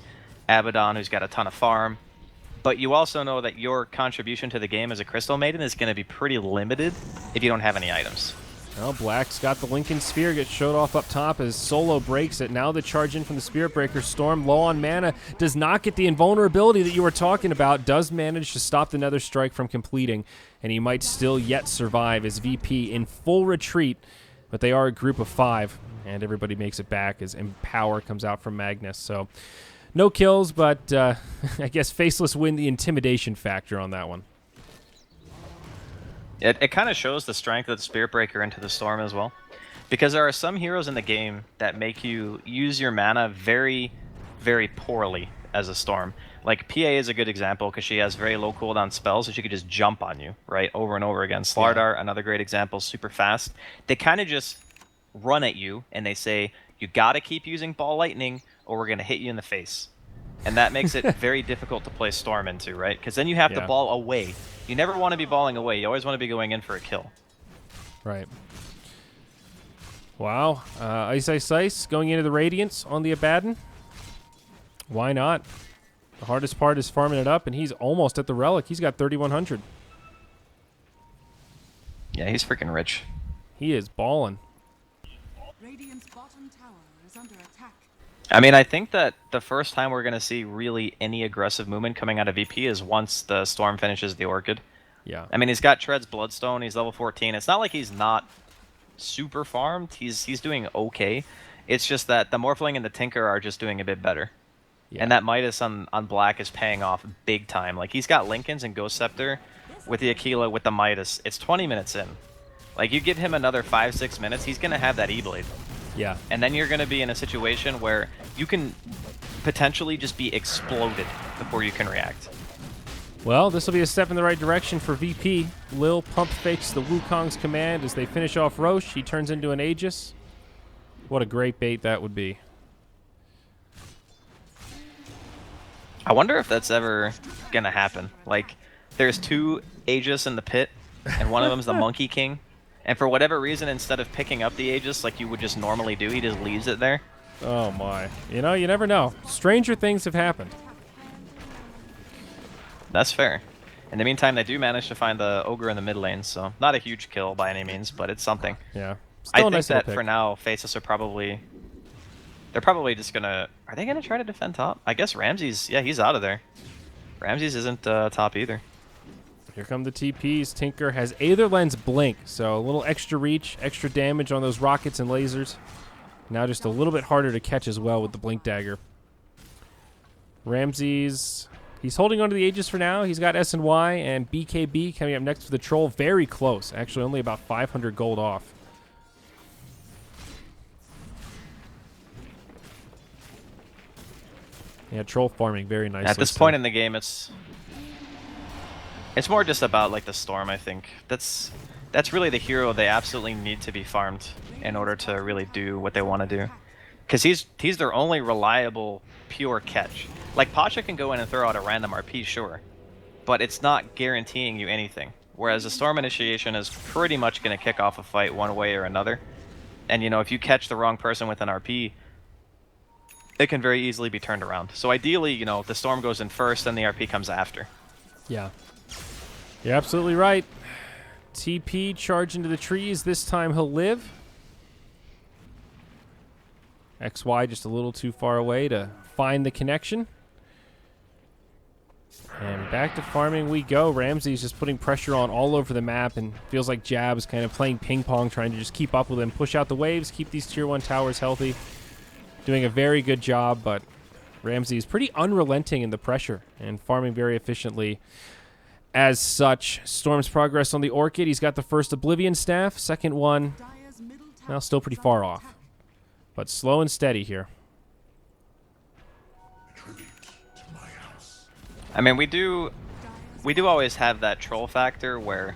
[SPEAKER 1] Abaddon who's got a ton of farm. But you also know that your contribution to the game as a Crystal Maiden is going to be pretty limited if you don't have any items.
[SPEAKER 2] Well, Black's got the Lincoln Sphere, gets showed off up top as Solo breaks it. Now the charge in from the Spirit Breaker. Storm, low on mana, does not get the invulnerability that you were talking about, does manage to stop the Nether Strike from completing, and he might still yet survive as VP in full retreat, but they are a group of 5, and everybody makes it back as Empower comes out from Magnus. So no kills, but I guess Faceless win the intimidation factor on that one.
[SPEAKER 1] It kind of shows the strength of the Spirit Breaker into the Storm as well. Because there are some heroes in the game that make you use your mana very, very poorly as a Storm. Like, PA is a good example because she has very low cooldown spells, so she could just jump on you, right, over and over again. Slardar, another great example, super fast. They kind of just run at you, and they say, you gotta keep using Ball Lightning, or we're gonna hit you in the face. And that makes it very difficult to play Storm into, right? Because then you have to ball away. You never want to be balling away. You always want to be going in for a kill.
[SPEAKER 2] Right. Wow. Ice Ice Ice going into the Radiance on the Abaddon. Why not? The hardest part is farming it up, and he's almost at the Relic. He's got 3,100.
[SPEAKER 1] Yeah, he's freaking rich.
[SPEAKER 2] He is balling.
[SPEAKER 3] Radiant's bottom tower is under attack.
[SPEAKER 1] I mean, I think that the first time we're going to see really any aggressive movement coming out of VP is once the Storm finishes the Orchid.
[SPEAKER 2] Yeah.
[SPEAKER 1] I mean, he's got Tread's Bloodstone. He's level 14. It's not like he's not super farmed. He's doing okay. It's just that the Morphling and the Tinker are just doing a bit better.
[SPEAKER 2] Yeah.
[SPEAKER 1] And that Midas on Black is paying off big time. Like, he's got Lincolns and Ghost Scepter with the Aquila with the Midas. It's 20 minutes in. Like, you give him another 5-6 minutes, he's going to have that E-Blade.
[SPEAKER 2] Yeah.
[SPEAKER 1] And then you're going to be in a situation where you can potentially just be exploded before you can react.
[SPEAKER 2] Well, this will be a step in the right direction for VP. Lil pump fakes the Wukong's command as they finish off Roche. He turns into an Aegis. What a great bait that would be.
[SPEAKER 1] I wonder if that's ever going to happen. Like, there's 2 Aegis in the pit, and one of them's the Monkey King. And for whatever reason, instead of picking up the Aegis like you would just normally do, he just leaves it there.
[SPEAKER 2] Oh, my. You know, you never know. Stranger things have happened.
[SPEAKER 1] That's fair. In the meantime, they do manage to find the Ogre in the mid lane, so not a huge kill by any means, but it's something.
[SPEAKER 2] Yeah.
[SPEAKER 1] I
[SPEAKER 2] Still a
[SPEAKER 1] think
[SPEAKER 2] nice
[SPEAKER 1] that
[SPEAKER 2] little pick.
[SPEAKER 1] for now, Faceless are probably... They're probably just going to... Are they going to try to defend top? I guess Ramses... Yeah, he's out of there. Ramses isn't top either.
[SPEAKER 2] Here come the TPs. Tinker has Aetherlens Blink, so a little extra reach, extra damage on those rockets and lasers. Now just a little bit harder to catch as well with the Blink Dagger. Ramses, he's holding onto the Aegis for now. He's got S&Y and BKB coming up next for the Troll. Very close, actually only about 500 gold off. Yeah, Troll farming very nicely.
[SPEAKER 1] At this point in the game, it's It's more just about like the Storm, I think. That's really the hero they absolutely need to be farmed in order to really do what they want to do. Because he's their only reliable pure catch. Like Pasha can go in and throw out a random RP, sure, but it's not guaranteeing you anything. Whereas a Storm Initiation is pretty much going to kick off a fight one way or another. And you know, if you catch the wrong person with an RP, it can very easily be turned around. So ideally, you know, the Storm goes in first, then the RP comes after.
[SPEAKER 2] Yeah. You're absolutely right. TP charge into the trees. This time he'll live. XY just a little too far away to find the connection. And back to farming we go. Ramsey's just putting pressure on all over the map, and feels like Jab's kind of playing ping pong, trying to just keep up with him, push out the waves, keep these tier 1 towers healthy. Doing a very good job, but Ramsey is pretty unrelenting in the pressure and farming very efficiently. As such, Storm's progress on the Orchid. He's got the first Oblivion Staff. Second one,
[SPEAKER 3] Dire's middle tower
[SPEAKER 2] well, still pretty
[SPEAKER 3] is
[SPEAKER 2] far
[SPEAKER 3] under
[SPEAKER 2] off.
[SPEAKER 3] attack.
[SPEAKER 2] But slow and steady here.
[SPEAKER 1] I mean, we do always have that troll factor where,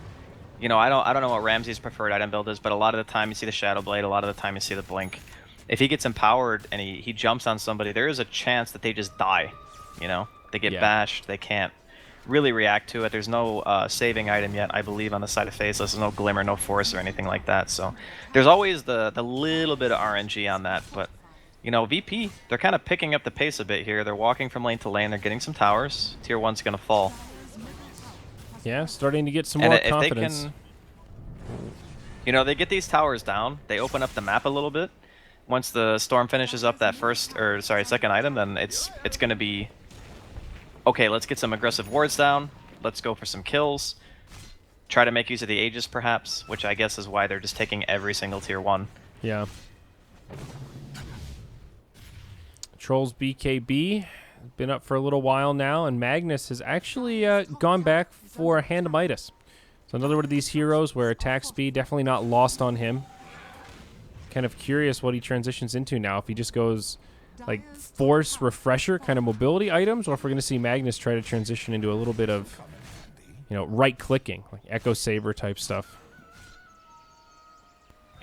[SPEAKER 1] you know, I don't know what Ramsey's preferred item build is, but a lot of the time you see the Shadow Blade, a lot of the time you see the Blink. If he gets empowered and he jumps on somebody, there is a chance that they just die. You know, they get bashed, they can't really react to it. There's no saving item yet, I believe, on the side of Faceless. There's no Glimmer, no Force, or anything like that. So there's always the little bit of RNG on that. But, you know, VP, they're kind of picking up the pace a bit here. They're walking from lane to lane. They're getting some towers. Tier 1's going to fall.
[SPEAKER 2] Yeah, starting to get some more confidence.
[SPEAKER 1] If they can, you know, they get these towers down, they open up the map a little bit. Once the Storm finishes up that second item, then it's going to be, okay, let's get some aggressive wards down. Let's go for some kills. Try to make use of the Aegis, perhaps, which I guess is why they're just taking every single tier 1.
[SPEAKER 2] Yeah. Trolls BKB been up for a little while now, and Magnus has actually gone back for Hand of Midas. So another one of these heroes where attack speed definitely not lost on him. Kind of curious what he transitions into now. If he just goes like force refresher kind of mobility items, or if we're going to see Magnus try to transition into a little bit of, you know, right clicking, like Echo Saber type stuff.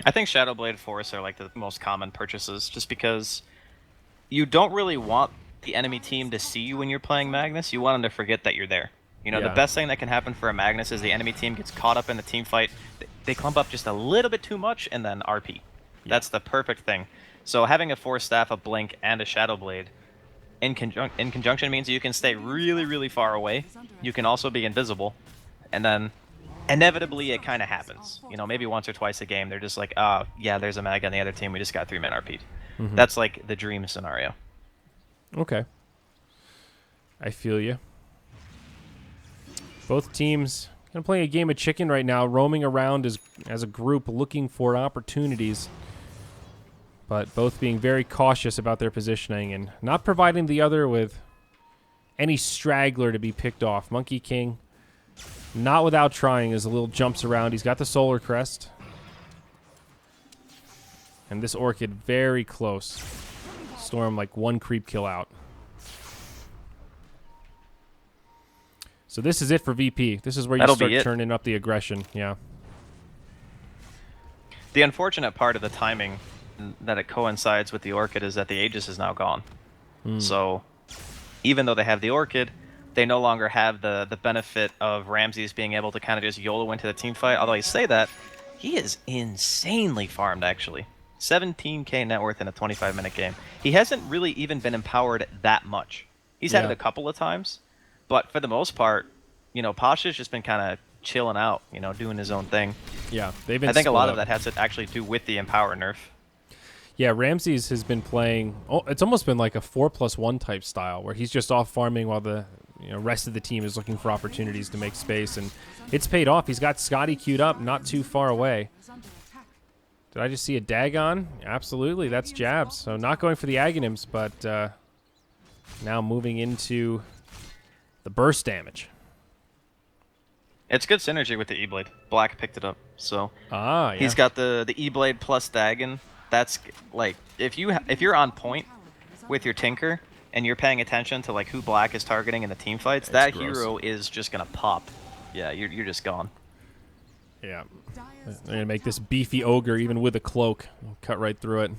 [SPEAKER 1] I think Shadow Blade Force are like the most common purchases, just because you don't really want the enemy team to see you when you're playing Magnus. You want them to forget that you're there. You know, the best thing that can happen for a Magnus is the enemy team gets caught up in the team fight. They clump up just a little bit too much and then RP. That's the perfect thing. So having a Force Staff, a Blink, and a Shadow Blade in conjunction means you can stay really, really far away. You can also be invisible. And then inevitably it kind of happens. You know, maybe once or twice a game they're just like, oh, yeah, there's a Mag on the other team. We just got 3-man RP'd. That's like the dream scenario.
[SPEAKER 2] Okay. I feel you. Both teams kind of playing a game of chicken right now, roaming around as a group looking for opportunities, but both being very cautious about their positioning and not providing the other with any straggler to be picked off. Monkey King, not without trying, as a little jumps around. He's got the Solar Crest. And this Orchid very close. Storm like one creep kill out. So this is it for VP. This is where you start turning up the aggression. Yeah.
[SPEAKER 1] The unfortunate part of the timing that it coincides with the Orchid is that the Aegis is now gone. So even though they have the Orchid, they no longer have the benefit of Ramses being able to kind of just YOLO into the team fight. Although I say that, he is insanely farmed, actually. 17k net worth in a 25-minute game. He hasn't really even been empowered that much. He's had it a couple of times, but for the most part, you know, Pasha's just been kind of chilling out, you know, doing his own thing.
[SPEAKER 2] Yeah, they've been.
[SPEAKER 1] I think a lot of that has to actually do with the empower nerf.
[SPEAKER 2] Yeah, Ramses has been playing. Oh, it's almost been like a 4+1 type style where he's just off farming while the rest of the team is looking for opportunities to make space, and it's paid off. He's got Scotty queued up, not too far away. Did I just see a Dagon? Absolutely, that's Jabs. So not going for the Aghanims, but now moving into the burst damage.
[SPEAKER 1] It's good synergy with the E-Blade. Black picked it up, so he's got the E-Blade plus Dagon. That's like if you're on point with your Tinker and you're paying attention to like who Black is targeting in the team fights, that hero is just gonna pop. yeah, you're just gone.
[SPEAKER 2] Yeah.
[SPEAKER 3] Dire's
[SPEAKER 2] They're going to make this beefy ogre even with a cloak. Cut right through it.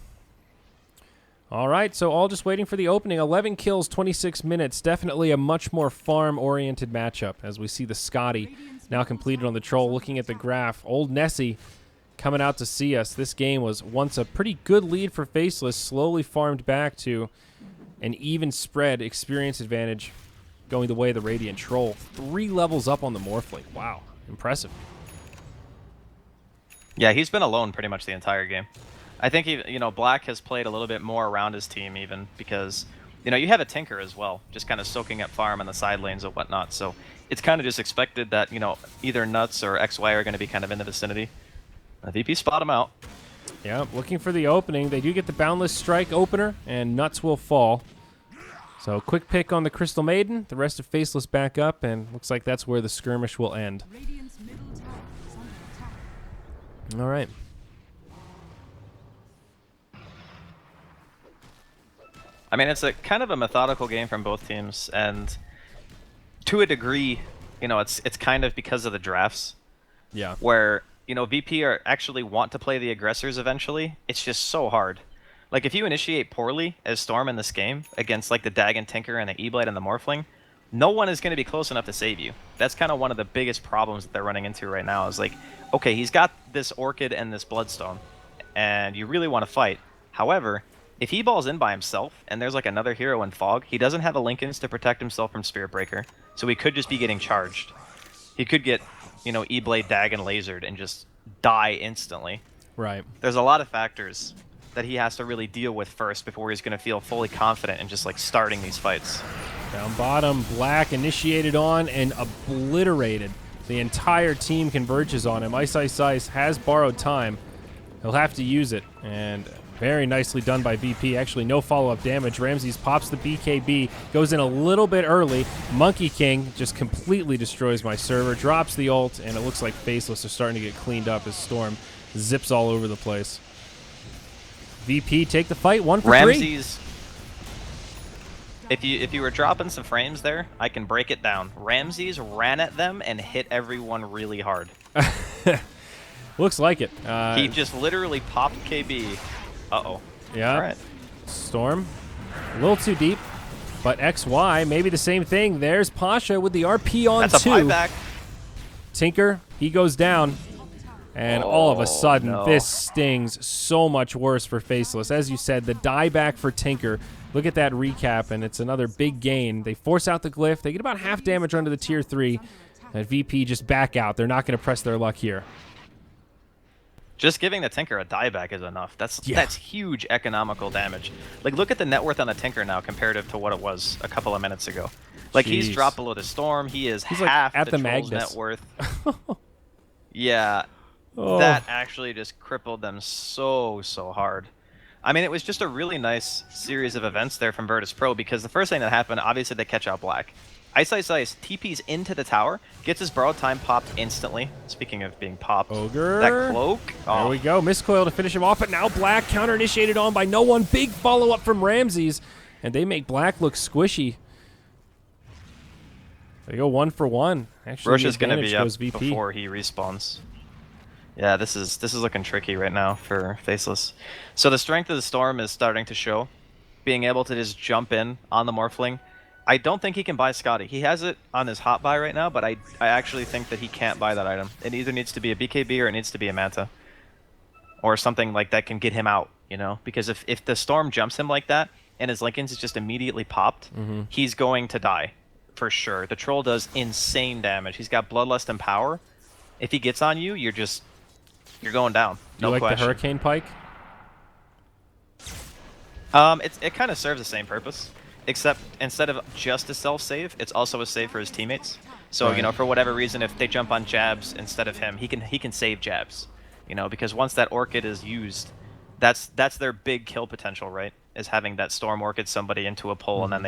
[SPEAKER 2] All right, so all just waiting for the opening. 11 kills, 26 minutes. Definitely a much more farm-oriented matchup as we see the Scotty now completed on the troll. Looking at the graph, old Nessie coming out to see us. This game was once a pretty good lead for Faceless, slowly farmed back to an even spread experience advantage going the way of the Radiant Troll. 3 levels up on the Morphling. Wow, impressive.
[SPEAKER 1] Yeah, he's been alone pretty much the entire game. I think Black has played a little bit more around his team even because, you have a Tinker as well, just kind of soaking up farm in the side lanes and whatnot. So it's kind of just expected that, either Nuts or XY are going to be kind of in the vicinity. VP spot him out.
[SPEAKER 2] Yeah, looking for the opening. They do get the Boundless Strike opener, and Nuts will fall. So quick pick on the Crystal Maiden. The rest of Faceless back up, and looks like that's where the skirmish will end.
[SPEAKER 3] Radiant's middle tower is under attack.
[SPEAKER 2] All right.
[SPEAKER 1] I mean, it's a kind of a methodical game from both teams, and to a degree, it's kind of because of the drafts.
[SPEAKER 2] Yeah.
[SPEAKER 1] Where, VP actually want to play the aggressors eventually. It's just so hard. Like, if you initiate poorly as Storm in this game against, like, the Dagon Tinker and the E-Blade and the Morphling, no one is going to be close enough to save you. That's kind of one of the biggest problems that they're running into right now is, like, okay, he's got this Orchid and this Bloodstone, and you really want to fight. However, if he balls in by himself, and there's, like, another hero in Fog, he doesn't have a Linkens to protect himself from Spirit Breaker, so he could just be getting charged. He could get, E-Blade Dagon lasered and just die instantly.
[SPEAKER 2] Right.
[SPEAKER 1] There's a lot of factors that he has to really deal with first before he's going to feel fully confident in just like starting these fights.
[SPEAKER 2] Down bottom, Black initiated on and obliterated. The entire team converges on him. Ice Ice Ice has borrowed time. He'll have to use it, and very nicely done by VP. Actually, no follow-up damage. Ramses pops the BKB, goes in a little bit early. Monkey King just completely destroys my server, drops the ult, and it looks like Faceless are starting to get cleaned up as Storm zips all over the place. VP take the fight, 1 for 3.
[SPEAKER 1] Ramses, if you were dropping some frames there, I can break it down. Ramses ran at them and hit everyone really hard.
[SPEAKER 2] Looks like it.
[SPEAKER 1] He just literally popped KB. Uh-oh.
[SPEAKER 2] Yeah.
[SPEAKER 1] All right.
[SPEAKER 2] Storm, a little too deep, but XY, maybe the same thing. There's Pasha with the RP on
[SPEAKER 1] That's
[SPEAKER 2] 2.
[SPEAKER 1] a buyback.
[SPEAKER 2] Tinker, he goes down. And all of a sudden,
[SPEAKER 1] no.
[SPEAKER 2] this stings so much worse for Faceless. As you said, the dieback for Tinker. Look at that recap, and it's another big gain. They force out the glyph. They get about half damage onto the tier 3. And VP just back out. They're not going to press their luck here.
[SPEAKER 1] Just giving the Tinker a dieback is enough. That's huge economical damage. Like, look at the net worth on the Tinker now comparative to what it was a couple of minutes ago. Like, he's dropped below the Storm. He's half
[SPEAKER 2] like at the
[SPEAKER 1] Troll's
[SPEAKER 2] Magnus.
[SPEAKER 1] net worth. Yeah.
[SPEAKER 2] Oh.
[SPEAKER 1] That actually just crippled them so hard. I mean, it was just a really nice series of events there from Virtus Pro because the first thing that happened, obviously, they catch out Black. Ice Ice Ice TPs into the tower, gets his borrowed time popped instantly. Speaking of being popped,
[SPEAKER 2] Ogre.
[SPEAKER 1] that cloak.
[SPEAKER 2] There we go. Miscoil to finish him off, but now Black counter-initiated on by no one. Big follow-up from Ramses, and they make Black look squishy. They go 1 for 1. Actually,
[SPEAKER 1] Roche
[SPEAKER 2] the
[SPEAKER 1] is going to
[SPEAKER 2] advantage
[SPEAKER 1] be up
[SPEAKER 2] goes VP.
[SPEAKER 1] before he respawns. Yeah, this is looking tricky right now for Faceless. So the strength of the Storm is starting to show. Being able to just jump in on the Morphling. I don't think he can buy Scotty. He has it on his hot buy right now, but I actually think that he can't buy that item. It either needs to be a BKB or it needs to be a Manta. Or something like that can get him out, Because if the Storm jumps him like that, and his Linkens is just immediately popped, he's going to die. For sure. The Troll does insane damage. He's got Bloodlust and Power. If he gets on you, you're going down. No
[SPEAKER 2] you like
[SPEAKER 1] question.
[SPEAKER 2] the Hurricane Pike?
[SPEAKER 1] It kind of serves the same purpose, except instead of just a self-save, it's also a save for his teammates. So,
[SPEAKER 2] Right.
[SPEAKER 1] For whatever reason, if they jump on jabs instead of him, he can save jabs. Because once that Orchid is used, that's their big kill potential, right? Is having that Storm Orchid somebody into a pole and then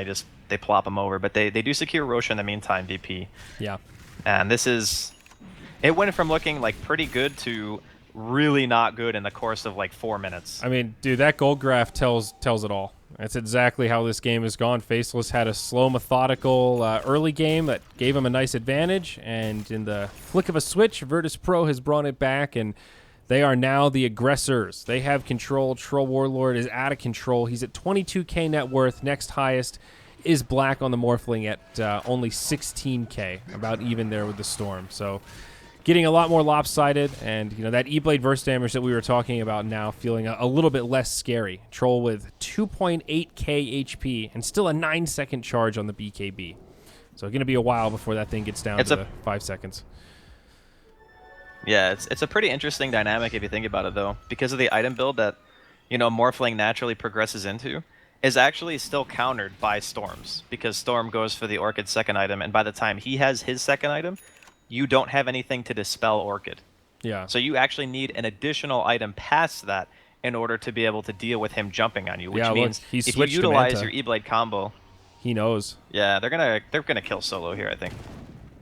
[SPEAKER 1] they plop him over. But they do secure Roche in the meantime, VP.
[SPEAKER 2] Yeah.
[SPEAKER 1] And it went from looking like pretty good to really not good in the course of like 4 minutes.
[SPEAKER 2] I mean, dude, that gold graph tells it all. That's exactly how this game has gone. Faceless had a slow, methodical early game that gave him a nice advantage, and in the flick of a switch, Virtus Pro has brought it back, and they are now the aggressors. They have control. Troll Warlord is out of control. He's at 22k net worth. Next highest is Black on the Morphling at only 16k, about even there with the Storm. So getting a lot more lopsided, and that E-Blade burst damage that we were talking about now feeling a little bit less scary. Troll with 2.8k HP and still a 9-second charge on the BKB. So going to be a while before that thing gets down to 5 seconds.
[SPEAKER 1] Yeah, it's a pretty interesting dynamic if you think about it, though, because of the item build that Morphling naturally progresses into is actually still countered by Storms, because Storm goes for the Orchid's second item, and by the time he has his second item, you don't have anything to dispel Orchid.
[SPEAKER 2] Yeah.
[SPEAKER 1] So you actually need an additional item past that in order to be able to deal with him jumping on you, which means if you utilize your E-Blade combo,
[SPEAKER 2] he knows.
[SPEAKER 1] Yeah, they're gonna kill Solo here, I think.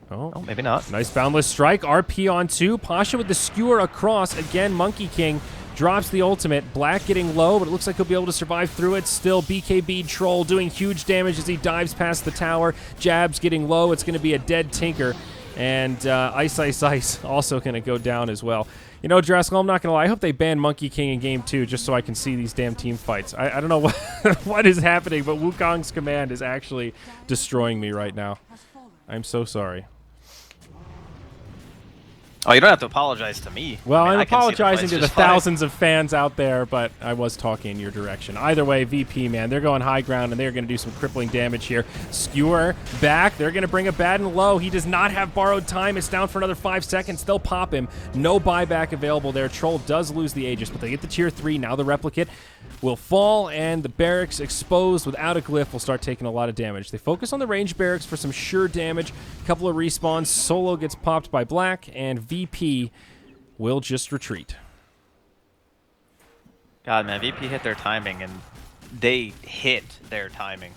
[SPEAKER 1] Oh, maybe not.
[SPEAKER 2] Nice boundless strike. RP on 2. Pasha with the skewer across. Again, Monkey King drops the ultimate. Black getting low, but it looks like he'll be able to survive through it. Still, BKB Troll doing huge damage as he dives past the tower. Jabs getting low. It's going to be a dead Tinker. And Ice Ice Ice also going to go down as well. Drascal, I'm not going to lie. I hope they ban Monkey King in Game 2 just so I can see these damn team fights. I don't know what is happening, but Wukong's command is actually destroying me right now. I'm so sorry.
[SPEAKER 1] Oh, you don't have to apologize to me.
[SPEAKER 2] Well,
[SPEAKER 1] I'm
[SPEAKER 2] apologizing to the thousands of fans out there, but I was talking in your direction. Either way, VP, man, they're going high ground, and they're going to do some crippling damage here. Skewer back. They're going to bring a bad and low. He does not have borrowed time. It's down for another 5 seconds. They'll pop him. No buyback available there. Troll does lose the Aegis, but they get the tier 3. Now the replicate will fall, and the barracks exposed without a glyph will start taking a lot of damage. They focus on the range barracks for some sure damage. A couple of respawns. Solo gets popped by Black, and VP will just retreat.
[SPEAKER 1] God, man, VP hit their timing, and they hit their timing.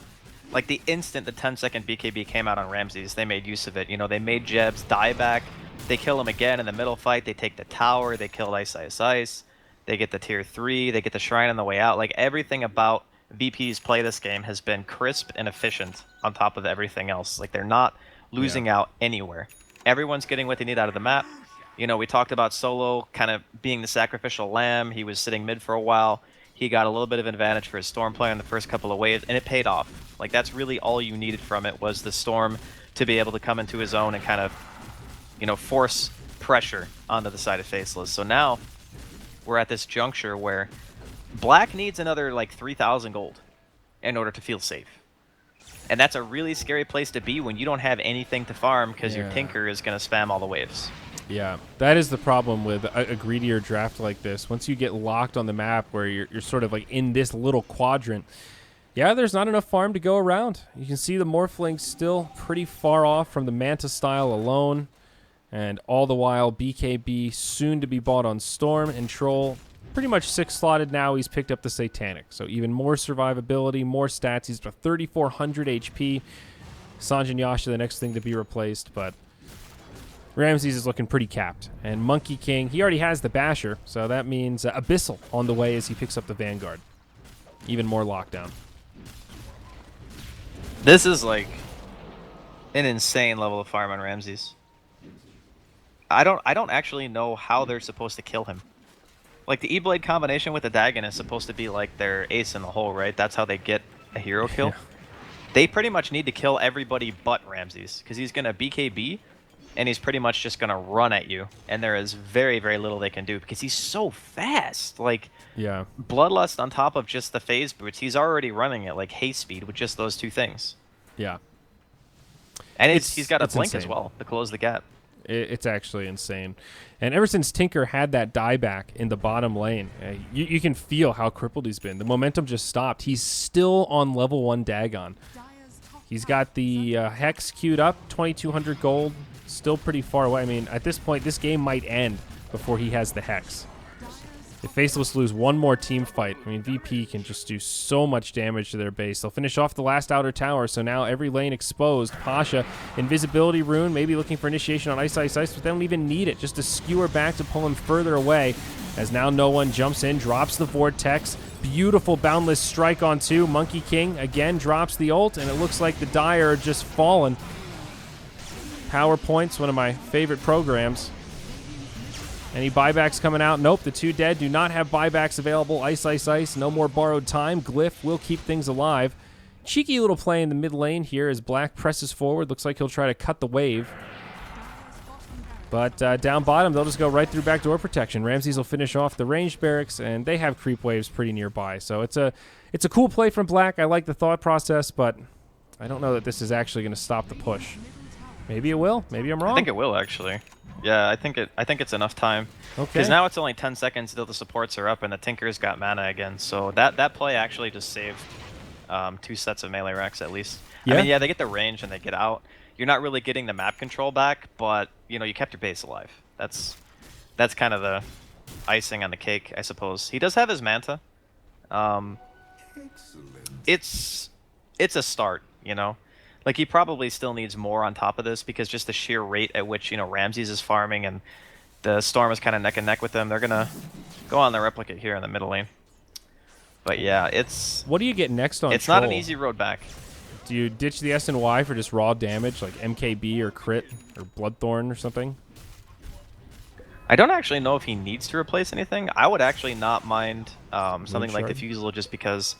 [SPEAKER 1] Like, the instant the 10-second BKB came out on Ramses, they made use of it. They made Jebs die back. They kill him again in the middle fight. They take the tower. They killed Ice Ice Ice. They get the tier 3, they get the shrine on the way out. Like, everything about VP's play this game has been crisp and efficient on top of everything else. Like, they're not losing out anywhere. Everyone's getting what they need out of the map. We talked about Solo kind of being the sacrificial lamb. He was sitting mid for a while. He got a little bit of an advantage for his Storm player in the first couple of waves, and it paid off. Like, that's really all you needed from it, was the Storm to be able to come into his own and kind of, force pressure onto the side of Faceless. So now we're at this juncture where Black needs another, 3,000 gold in order to feel safe. And that's a really scary place to be when you don't have anything to farm, because your Tinker is going to spam all the waves.
[SPEAKER 2] Yeah, that is the problem with a greedier draft like this. Once you get locked on the map where you're sort of in this little quadrant, there's not enough farm to go around. You can see the Morphling still pretty far off from the Manta style alone. And all the while, BKB soon to be bought on Storm, and Troll pretty much 6-slotted now. He's picked up the Satanic. So even more survivability, more stats. He's got 3,400 HP. Sanjin Yasha, the next thing to be replaced, but Ramses is looking pretty capped. And Monkey King, he already has the Basher, so that means Abyssal on the way as he picks up the Vanguard. Even more lockdown.
[SPEAKER 1] This is an insane level of farm on Ramses. I don't actually know how they're supposed to kill him. Like, the E-Blade combination with the Dagon is supposed to be like their ace in the hole, right? That's how they get a hero kill. They pretty much need to kill everybody but Ramses, because he's going to BKB, and he's pretty much just going to run at you. And there is very, very little they can do, because he's so fast. Bloodlust on top of just the phase boots, he's already running at, haste speed with just those two things.
[SPEAKER 2] Yeah.
[SPEAKER 1] And he's got a blink as well to close the gap.
[SPEAKER 2] It's actually insane. And ever since Tinker had that dieback in the bottom lane, you can feel how crippled he's been. The momentum just stopped. He's still on level 1 Dagon. He's got the Hex queued up, 2,200 gold, still pretty far away. I mean, at this point, this game might end before he has the Hex. If Faceless lose one more team fight, I mean, VP can just do so much damage to their base. They'll finish off the last outer tower, so now every lane exposed. Pasha, invisibility rune, maybe looking for initiation on Ice Ice Ice, but they don't even need it. Just a skewer back to pull him further away, as now no one jumps in, drops the Vortex. Beautiful boundless strike on 2. Monkey King again drops the ult, and it looks like the Dire are just fallen. Power Points, one of my favorite programs. Any buybacks coming out? Nope, the 2 dead do not have buybacks available. Ice, ice, ice. No more borrowed time. Glyph will keep things alive. Cheeky little play in the mid lane here as Black presses forward. Looks like he'll try to cut the wave. But down bottom, they'll just go right through backdoor protection. Ramses will finish off the ranged barracks, and they have creep waves pretty nearby. So it's a cool play from Black. I like the thought process, but I don't know that this is actually going to stop the push. Maybe it will. Maybe I'm wrong.
[SPEAKER 1] I think it will, actually. Yeah, I think it's enough time.
[SPEAKER 2] Okay.
[SPEAKER 1] Because now it's only 10 seconds until the supports are up, and the Tinker's got mana again. So that play actually just saved 2 sets of melee racks at least.
[SPEAKER 2] Yeah.
[SPEAKER 1] I mean, yeah, they get the range and they get out. You're not really getting the map control back, but you know, you kept your base alive. That's kind of the icing on the cake, I suppose. He does have his Manta. It's a start, you know. Like, he probably still needs more on top of this because just the sheer rate at which, you know, Ramses is farming and the Storm is kind of neck and neck with them. They're gonna go on the replicate here in the middle lane. But yeah, it's...
[SPEAKER 2] What do you get next on
[SPEAKER 1] It's
[SPEAKER 2] Troll?
[SPEAKER 1] not an easy road back.
[SPEAKER 2] Do you ditch the S and Y for just raw damage, like MKB or Crit or Bloodthorn or something?
[SPEAKER 1] I don't actually know if he needs to replace anything. I would actually not mind something like Diffusal just because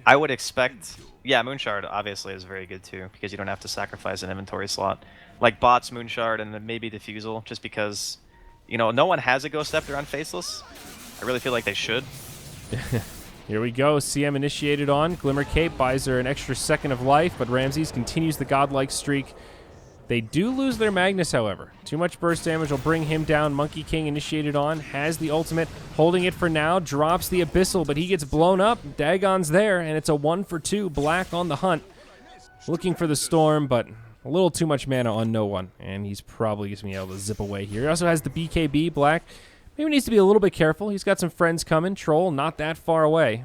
[SPEAKER 1] I would expect... Yeah, Moonshard obviously is very good too because you don't have to sacrifice an inventory slot. Like Bots, Moonshard, and then maybe Diffusal just because, you know, no one has a Ghost Scepter on Faceless. I really feel like they should.
[SPEAKER 2] Here we go. CM initiated on. Glimmer Cape buys her an extra second of life, but Ramses continues the godlike streak. They do lose their Magnus, however. Too much burst damage will bring him down. Monkey King initiated on, has the ultimate, holding it for now, drops the Abyssal, but he gets blown up. Dagon's there, and it's a 1-for-2. Black on the hunt, looking for the Storm, but a little too much mana on no one, and he's probably just going to be able to zip away here. He also has the BKB. Black maybe needs to be a little bit careful. He's got some friends coming. Troll not that far away.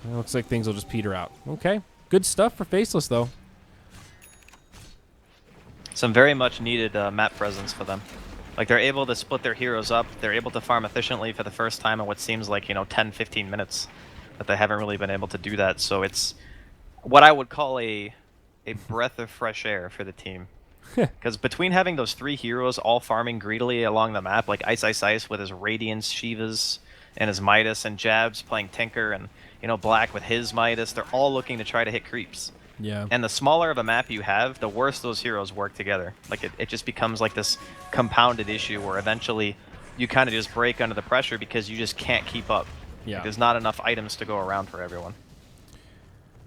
[SPEAKER 2] It looks like things will just peter out. Okay. Good stuff for Faceless, though.
[SPEAKER 1] Some very much needed map presence for them. Like, they're able to split their heroes up. They're able to farm efficiently for the first time in what seems like, you know, 10, 15 minutes. But they haven't really been able to do that. So it's what I would call a breath of fresh air for the team. Because between having those 3 heroes all farming greedily along the map, like Ice Ice Ice with his Radiance, Shivas, and his Midas, and Jabs playing Tinker, and, you know, Black with his Midas, they're all looking to try to hit creeps.
[SPEAKER 2] Yeah.
[SPEAKER 1] And the smaller of a map you have, the worse those heroes work together. Like, it just becomes like this compounded issue where eventually you kind of just break under the pressure because you just can't keep up.
[SPEAKER 2] Yeah.
[SPEAKER 1] Like, there's not enough items to go around for everyone.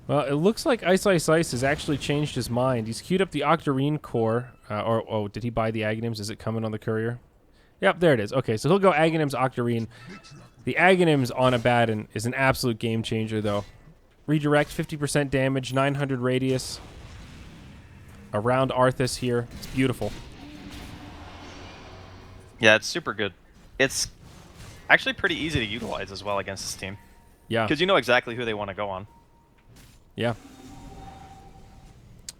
[SPEAKER 2] Well, it looks like Ice Ice Ice has actually changed his mind. He's queued up the Octarine core. Oh, did he buy the Aghanims? Is it coming on the courier? Yep, there it is. Okay, so he'll go Aghanims, Octarine. The Aghanims on Abaddon is an absolute game changer, though. Redirect, 50% damage, 900 radius. Around Arthas here. It's beautiful.
[SPEAKER 1] Yeah, it's super good. It's actually pretty easy to utilize as well against this team.
[SPEAKER 2] Yeah.
[SPEAKER 1] Because you know exactly who they want to go on.
[SPEAKER 2] Yeah.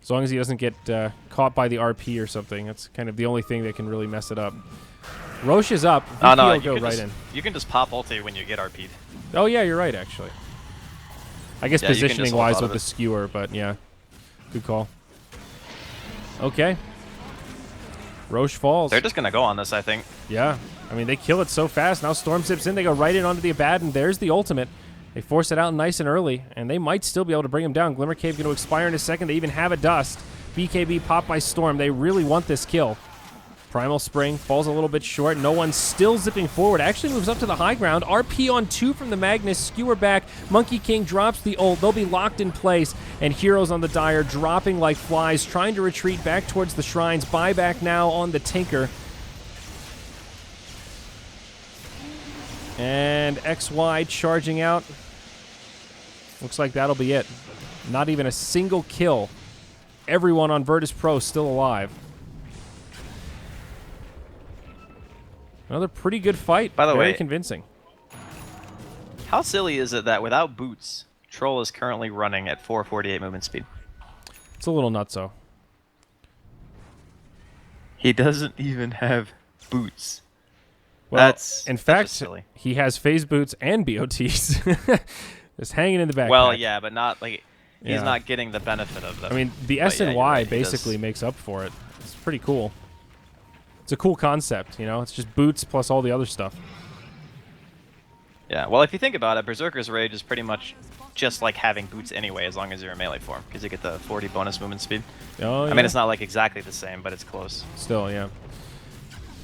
[SPEAKER 2] As long as he doesn't get caught by the RP or something. That's kind of the only thing that can really mess it up. Roche is up.
[SPEAKER 1] Oh, no,
[SPEAKER 2] will go right in.
[SPEAKER 1] You can just pop ulti when you get RP'd.
[SPEAKER 2] Oh, yeah, you're right, actually. I guess
[SPEAKER 1] Yeah,
[SPEAKER 2] positioning-wise with the skewer, but yeah. Good call. Okay. Roche falls.
[SPEAKER 1] They're just going to go on this, I think.
[SPEAKER 2] Yeah. I mean, they kill it so fast. Now Storm zips in. They go right in onto the Abaddon. There's the ultimate. They force it out nice and early, and they might still be able to bring him down. Glimmer Cave going to expire in a second. They even have a dust. BKB popped by Storm. They really want this kill. Primal Spring falls a little bit short. No one's still zipping forward. Actually moves up to the high ground. RP on 2 from the Magnus. Skewer back. Monkey King drops the ult. They'll be locked in place. And heroes on the Dire dropping like flies, trying to retreat back towards the shrines. Buyback now on the Tinker. And XY charging out. Looks like that'll be it. Not even a single kill. Everyone on Virtus Pro still alive. Another pretty good fight.
[SPEAKER 1] By the
[SPEAKER 2] Very
[SPEAKER 1] way,
[SPEAKER 2] convincing.
[SPEAKER 1] How silly is it that without boots, Troll is currently running at 448 movement speed?
[SPEAKER 2] It's a little nutso.
[SPEAKER 1] He doesn't even have boots.
[SPEAKER 2] Well,
[SPEAKER 1] That's
[SPEAKER 2] in
[SPEAKER 1] just
[SPEAKER 2] fact,
[SPEAKER 1] silly.
[SPEAKER 2] he has phase boots and BOTs. Just hanging in the backpack.
[SPEAKER 1] Well, yeah, but not like he's
[SPEAKER 2] Yeah.
[SPEAKER 1] not getting the benefit of them.
[SPEAKER 2] I mean, the
[SPEAKER 1] But
[SPEAKER 2] S
[SPEAKER 1] yeah,
[SPEAKER 2] and
[SPEAKER 1] you're
[SPEAKER 2] Y
[SPEAKER 1] right, he
[SPEAKER 2] basically
[SPEAKER 1] does.
[SPEAKER 2] makes up for it. It's pretty cool. It's a cool concept, you know? It's just boots plus all the other stuff.
[SPEAKER 1] Yeah, well, if you think about it, Berserker's Rage is pretty much just like having boots anyway, as long as you're in melee form, because you get the 40 bonus movement speed.
[SPEAKER 2] Oh, yeah.
[SPEAKER 1] I mean, it's not like exactly the same, but it's close.
[SPEAKER 2] Still, yeah.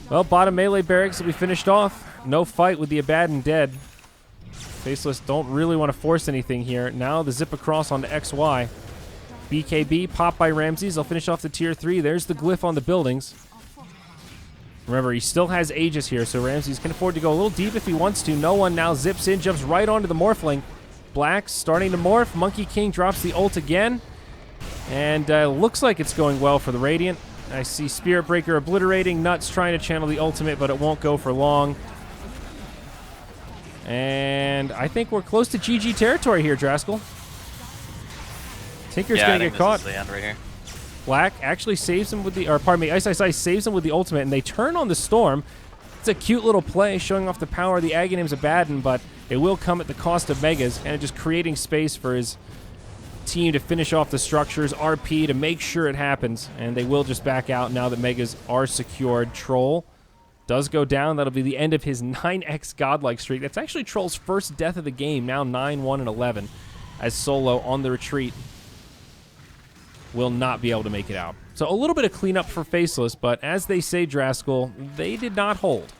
[SPEAKER 2] Well, bottom melee barracks will be finished off. No fight with the Abaddon dead. Faceless don't really want to force anything here. Now the zip across onto XY. BKB popped by Ramses. They'll finish off the tier 3. There's the glyph on the buildings. Remember, he still has Aegis here, so Ramses can afford to go a little deep if he wants to. No one now zips in, jumps right onto the Morphling. Black starting to morph. Monkey King drops the ult again. And looks like it's going well for the Radiant. I see Spirit Breaker obliterating. Nuts trying to channel the ultimate, but it won't go for long. And I think we're close to GG territory here, Draskell. Tinker's
[SPEAKER 1] Yeah,
[SPEAKER 2] going
[SPEAKER 1] I
[SPEAKER 2] to
[SPEAKER 1] think
[SPEAKER 2] get caught.
[SPEAKER 1] this is the end right here.
[SPEAKER 2] Black actually saves him with the, or pardon me, Ice Ice Ice saves him with the ultimate, and they turn on the Storm. It's a cute little play showing off the power of the Aghanim's Abaddon, but it will come at the cost of Megas, and just creating space for his team to finish off the structures, RP to make sure it happens, and they will just back out now that Megas are secured. Troll does go down. That'll be the end of his 9x godlike streak. That's actually Troll's first death of the game, now 9-1 and 11, as Solo on the retreat will not be able to make it out. So a little bit of cleanup for Faceless, but as they say, Draskell, they did not hold.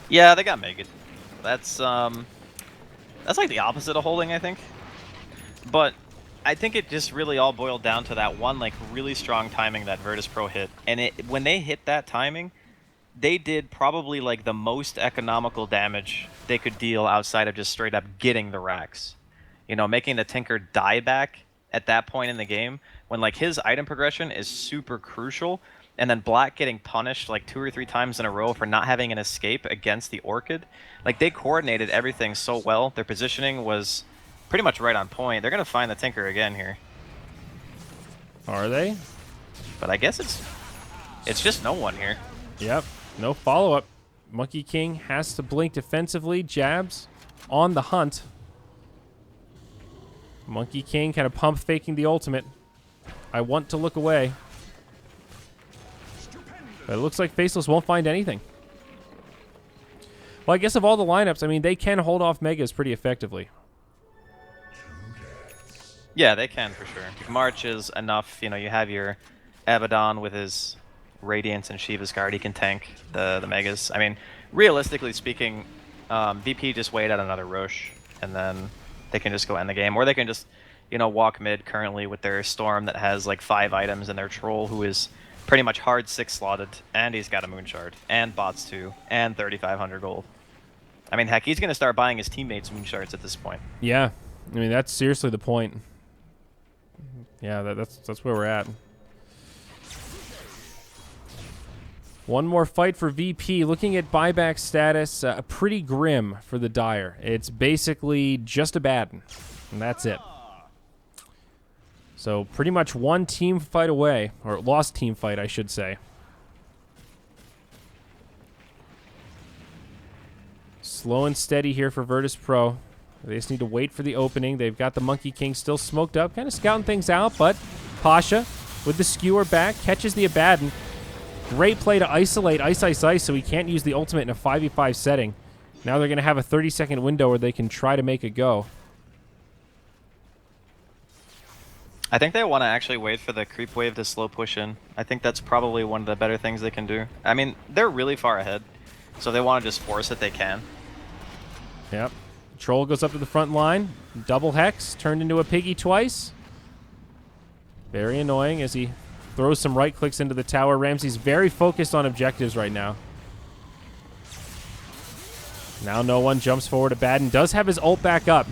[SPEAKER 1] Yeah, they got Megan. That's like the opposite of holding, I think. But I think it just really all boiled down to that one like really strong timing that Virtus Pro hit. And when they hit that timing, they did probably like the most economical damage they could deal outside of just straight up getting the racks. You know, making the Tinker die back at that point in the game when like his item progression is super crucial, and then Black getting punished like 2 or 3 times in a row for not having an escape against the Orchid. Like they coordinated everything so well. Their positioning was pretty much right on point. They're gonna find the Tinker again here.
[SPEAKER 2] Are they?
[SPEAKER 1] But I guess it's just no one here.
[SPEAKER 2] Yep. No follow-up. Monkey King has to blink defensively. Jabs on the hunt. Monkey King kind of pump faking the ultimate. I want to look away. But it looks like Faceless won't find anything. Well, I guess of all the lineups, I mean, they can hold off Megas pretty effectively.
[SPEAKER 1] Yeah, they can for sure. March is enough. You know, you have your Abaddon with his Radiance and Shiva's Guard. He can tank the Megas. I mean, realistically speaking, VP just wait out another Roche, and then they can just go end the game. Or they can just, you know, walk mid currently with their Storm that has like 5 items, and their Troll who is pretty much hard 6 slotted, and he's got a Moon Shard, and bots too, and 3,500 gold. I mean, heck, he's going to start buying his teammates Moon Shards at this point.
[SPEAKER 2] Yeah. I mean, that's seriously the point. Yeah, that's where we're at. One more fight for VP. Looking at buyback status, pretty grim for the Dire. It's basically just Abaddon, and that's it. So pretty much one team fight away, or lost team fight, I should say. Slow and steady here for Virtus Pro. They just need to wait for the opening. They've got the Monkey King still smoked up, kind of scouting things out, but Pasha with the skewer back catches the Abaddon. Great play to isolate Ice Ice Ice so he can't use the ultimate in a 5v5 setting. Now they're going to have a 30-second window where they can try to make it go.
[SPEAKER 1] I think they want to actually wait for the creep wave to slow push in. I think that's probably one of the better things they can do. I mean, they're really far ahead, so they want to just force it they can.
[SPEAKER 2] Yep. Troll goes up to the front line. Double Hex, turned into a piggy twice. Very annoying as he throws some right clicks into the tower. Ramsey's very focused on objectives right now. Now no one jumps forward. Abaddon does have his ult back up.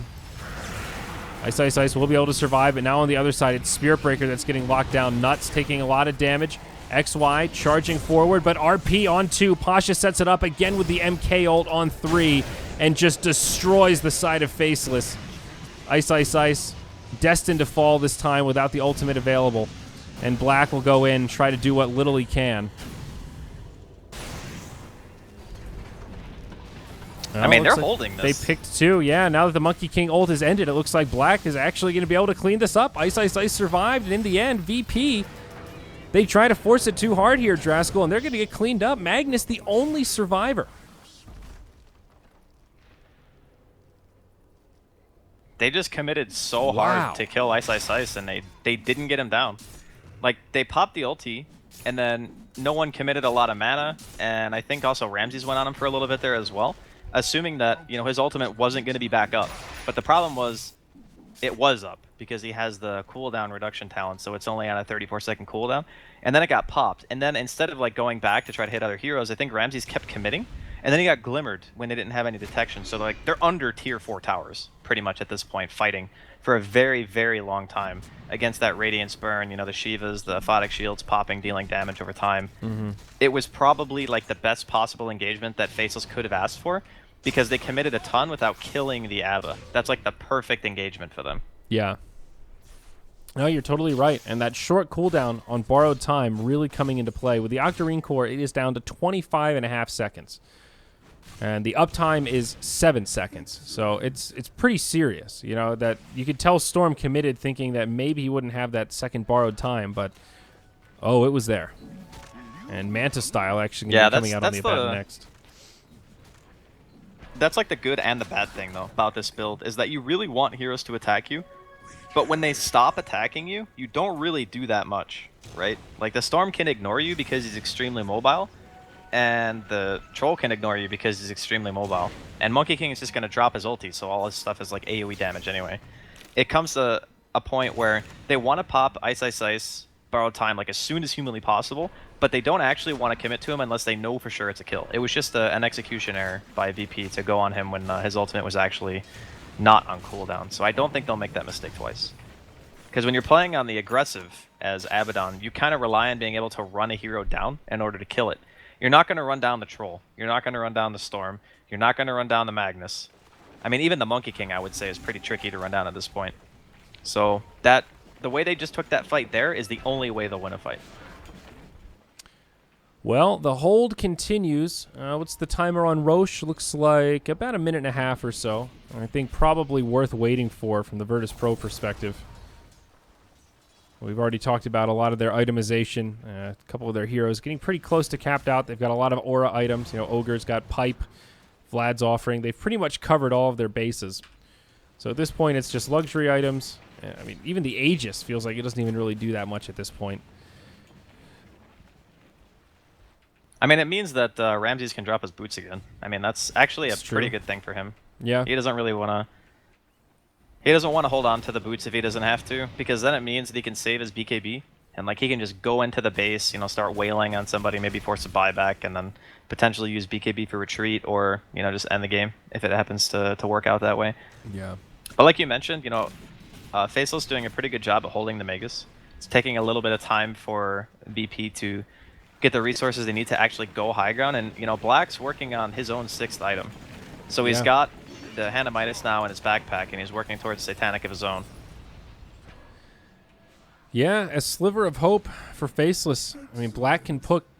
[SPEAKER 2] Ice Ice Ice will be able to survive, but now on the other side, it's Spirit Breaker that's getting locked down. Nuts taking a lot of damage. XY charging forward, but RP on 2. Pasha sets it up again with the MK ult on 3 and just destroys the side of Faceless. Ice Ice Ice destined to fall this time without the ultimate available. And Black will go in and try to do what little he can.
[SPEAKER 1] I mean, they're holding this.
[SPEAKER 2] They picked 2. Yeah, now that the Monkey King ult has ended, it looks like Black is actually going to be able to clean this up. Ice survived, and in the end, VP, they try to force it too hard here, Draskell, and they're going to get cleaned up. Magnus, the only survivor.
[SPEAKER 1] They just committed so hard to kill Ice, and they didn't get him down. Like, they popped the ulti, and then no one committed a lot of mana, and I think also Ramses went on him for a little bit there as well, assuming that, you know, his ultimate wasn't going to be back up. But the problem was, it was up, because he has the cooldown reduction talent, so it's only on a 34-second cooldown, and then it got popped. And then instead of, like, going back to try to hit other heroes, I think Ramses kept committing, and then he got glimmered when they didn't have any detection. So, like, they're under tier 4 towers, pretty much at this point, fighting for a very, very long time against that Radiance Burn, you know, the Shivas, the Aphotic Shields popping, dealing damage over time. It was probably, like, the best possible engagement that Faceless could have asked for, because they committed a ton without killing the Ava. That's, like, the perfect engagement for them.
[SPEAKER 2] Yeah. No, you're totally right. And that short cooldown on borrowed time really coming into play. With the Octarine Core, it is down to 25.5 seconds. And the uptime is 7 seconds. So it's pretty serious, you know, that you could tell Storm committed thinking that maybe he wouldn't have that second borrowed time, but oh, it was there. And Manta Style actually going to be coming out on the event next.
[SPEAKER 1] That's like the good and the bad thing, though, about this build, is that you really want heroes to attack you, but when they stop attacking you, you don't really do that much, right? Like, the Storm can ignore you because he's extremely mobile, and the Troll can ignore you because he's extremely mobile. And Monkey King is just going to drop his ulti, so all his stuff is like AoE damage anyway. It comes to a point where they want to pop Ice, borrowed time, like, as soon as humanly possible, but they don't actually want to commit to him unless they know for sure it's a kill. It was just an execution error by VP to go on him when his ultimate was actually not on cooldown. So I don't think they'll make that mistake twice. Because when you're playing on the aggressive as Abaddon, you kind of rely on being able to run a hero down in order to kill it. You're not going to run down the Troll. You're not going to run down the Storm. You're not going to run down the Magnus. I mean, even the Monkey King, I would say, is pretty tricky to run down at this point. So the way they just took that fight there is the only way they'll win a fight.
[SPEAKER 2] Well, the hold continues. What's the timer on Roche? Looks like about 1.5 minutes or so. I think probably worth waiting for from the Virtus Pro perspective. We've already talked about a lot of their itemization. A couple of their heroes getting pretty close to capped out. They've got a lot of aura items. You know, Ogre's got Pipe, Vlad's offering. They've pretty much covered all of their bases. So at this point, it's just luxury items. I mean, even the Aegis feels like it doesn't even really do that much at this point.
[SPEAKER 1] I mean, it means that Ramses can drop his boots again. I mean, that's actually a pretty good thing for him.
[SPEAKER 2] Yeah.
[SPEAKER 1] He doesn't really want to... He doesn't want to hold on to the boots if he doesn't have to, because then it means that he can save his BKB, and, like, he can just go into the base, you know, start wailing on somebody, maybe force a buyback, and then potentially use BKB for retreat, or, you know, just end the game if it happens to work out that way.
[SPEAKER 2] Yeah.
[SPEAKER 1] But like you mentioned, you know, Faceless doing a pretty good job at holding the Magus. It's taking a little bit of time for VP to get the resources they need to actually go high ground, and, you know, Black's working on his own 6th item. So he's got the Hand of Midas now in his backpack, and he's working towards Satanic of his own.
[SPEAKER 2] Yeah, a sliver of hope for Faceless. I mean, Black can